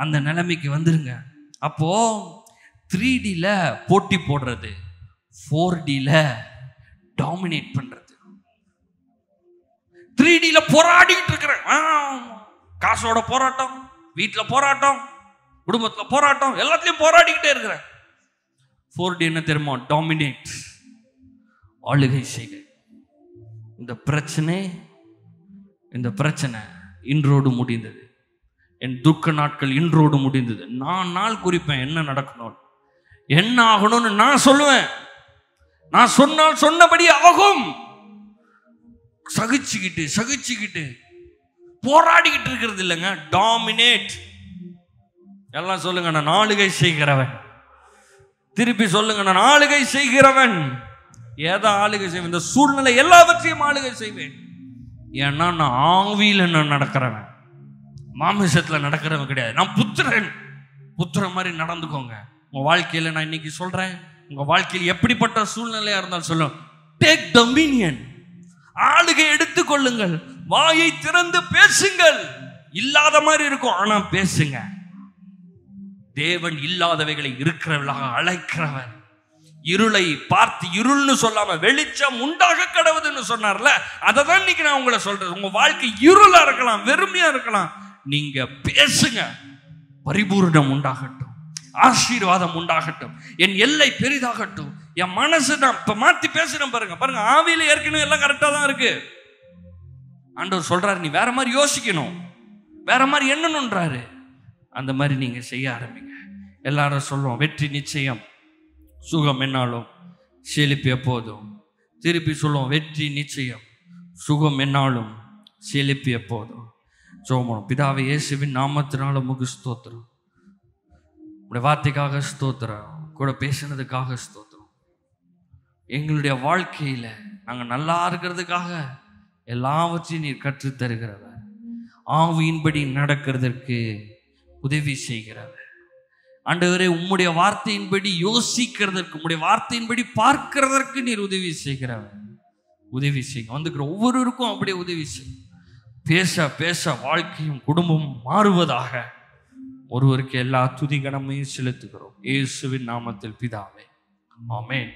அந்த நிலைமைக்கு வந்துருங்க. அப்போ 3Dல போட்டி போடுறது, 4Dல டாமினேட் பண்றது. 3Dல போராடிட்டு இருக்கிறேன், காசோட போராட்டம், வீட்டுல போராட்டம், குடும்பத்துல போராட்டம், எல்லாத்துலயும் போராடிக்கிட்டே இருக்கிறேன். 4D என்ன தெரியுமா? டாமினேட், ஆளுகை செய்க. இந்த பிரச்சனை இன்றோடு முடிந்தது. என் துக்க நாட்கள் இன்றோடு முடிந்தது. நான் நாள் குறிப்பேன் என்ன நடக்கணும், என்ன ஆகணும்னு நான் சொல்லுவேன். நான் சொன்னால் சொன்னபடி ஆகும். சகிச்சுக்கிட்டு போராடிக்கிட்டு இருக்கிறது இல்லைங்க, டாமினேட். எல்லாம் சொல்லுங்க, நான் ஆளுகை செய்கிறவன். திருப்பி சொல்லுங்க, நான் ஆளுகை செய்கிறவன். ஏதோ ஆளுகை செய்வேன், இந்த சூழ்நிலை எல்லாவற்றையும் ஆளுகை செய்வேன். ஏன்னா நான் ஆவியில் நான் நடக்கிறவன், மாமிசத்துல நடக்கிறவன் கிடையாது. நான் புத்திரன் மாதிரி நடந்துக்கோங்க. உங்க வாழ்க்கையில நான் இன்னைக்கு சொல்றேன், உங்க வாழ்க்கையில் எப்படிப்பட்ட சூழ்நிலையா இருந்தாலும் சொல்லும், டேக் டொமினியன். ஆளுகை எடுத்துக்கொள்ளுங்கள். வாயை திறந்து பேசுங்கள். இல்லாத மாதிரி இருக்கும், ஆனா பேசுங்க. தேவன் இல்லாதவைகளை இருக்கிறவர்களாக அழைக்கிறவர். இருளை பார்த்து இருள்னு சொல்லாம வெளிச்சம் உண்டாக கடவுதுன்னு சொன்னார்ல, அதை தான் இன்னைக்கு நான் உங்களை சொல்றேன். உங்க வாழ்க்கை இருளா இருக்கலாம், வெறுமையா இருக்கலாம், நீங்க பேசுங்க. பரிபூர்ணம் உண்டாகட்டும், ஆசீர்வாதம் உண்டாகட்டும், என் எல்லை பெரிதாகட்டும், என் மனசு. நான் இப்ப மாத்தி பேசுறேன் பாருங்க. ஆவியில ஏற்கனவே எல்லாம் கரெக்டா தான் இருக்கு. ஆண்டவர் சொல்றாரு, நீ வேற மாதிரி யோசிக்கணும், வேற மாதிரி எண்ணணும்ன்றாரு. அந்த மாதிரி நீங்க செய்ய ஆரம்பிங்க. எல்லாரும் சொல்லுவோம், வெற்றி நிச்சயம், சுகம் என்னாலும், செழிப்பு எப்போதும். திருப்பி சொல்லுவோம், வெற்றி நிச்சயம், சுகம் என்னாலும், செழிப்பு எப்போதும். சோமம். பிதாவே, இயேசுவின் நாமத்தினால உமக்கு ஸ்தோத்திரம். உடைய வார்த்தைக்காக ஸ்தோத்திரம், கூட பேசினதுக்காக ஸ்தோத்திரம். எங்களுடைய வாழ்க்கையில நாங்க நல்லா இருக்கிறதுக்காக எல்லாவற்றையும் நீர் கற்றுத் தருகிறவர். ஆவியின்படி நடக்கிறதற்கு உதவி செய்கிறவர். ஆண்டவரே, உம்முடைய வார்த்தையின்படி யோசிக்கிறதற்கு, உம்முடைய வார்த்தையின்படி பார்க்கிறதற்கு நீர் உதவி செய்கிறவர். உதவி செய்ய வந்துக்கிற ஒவ்வொருவருக்கும் அப்படியே உதவி செய். பேச வாழ்க்கையும் குடும்பமும் மாறுவதாக. ஒருவருக்கு எல்லா துதி கனமையும் செலுத்துகிறோம் இயேசுவின் நாமத்தில் பிதாவே, ஆமென்.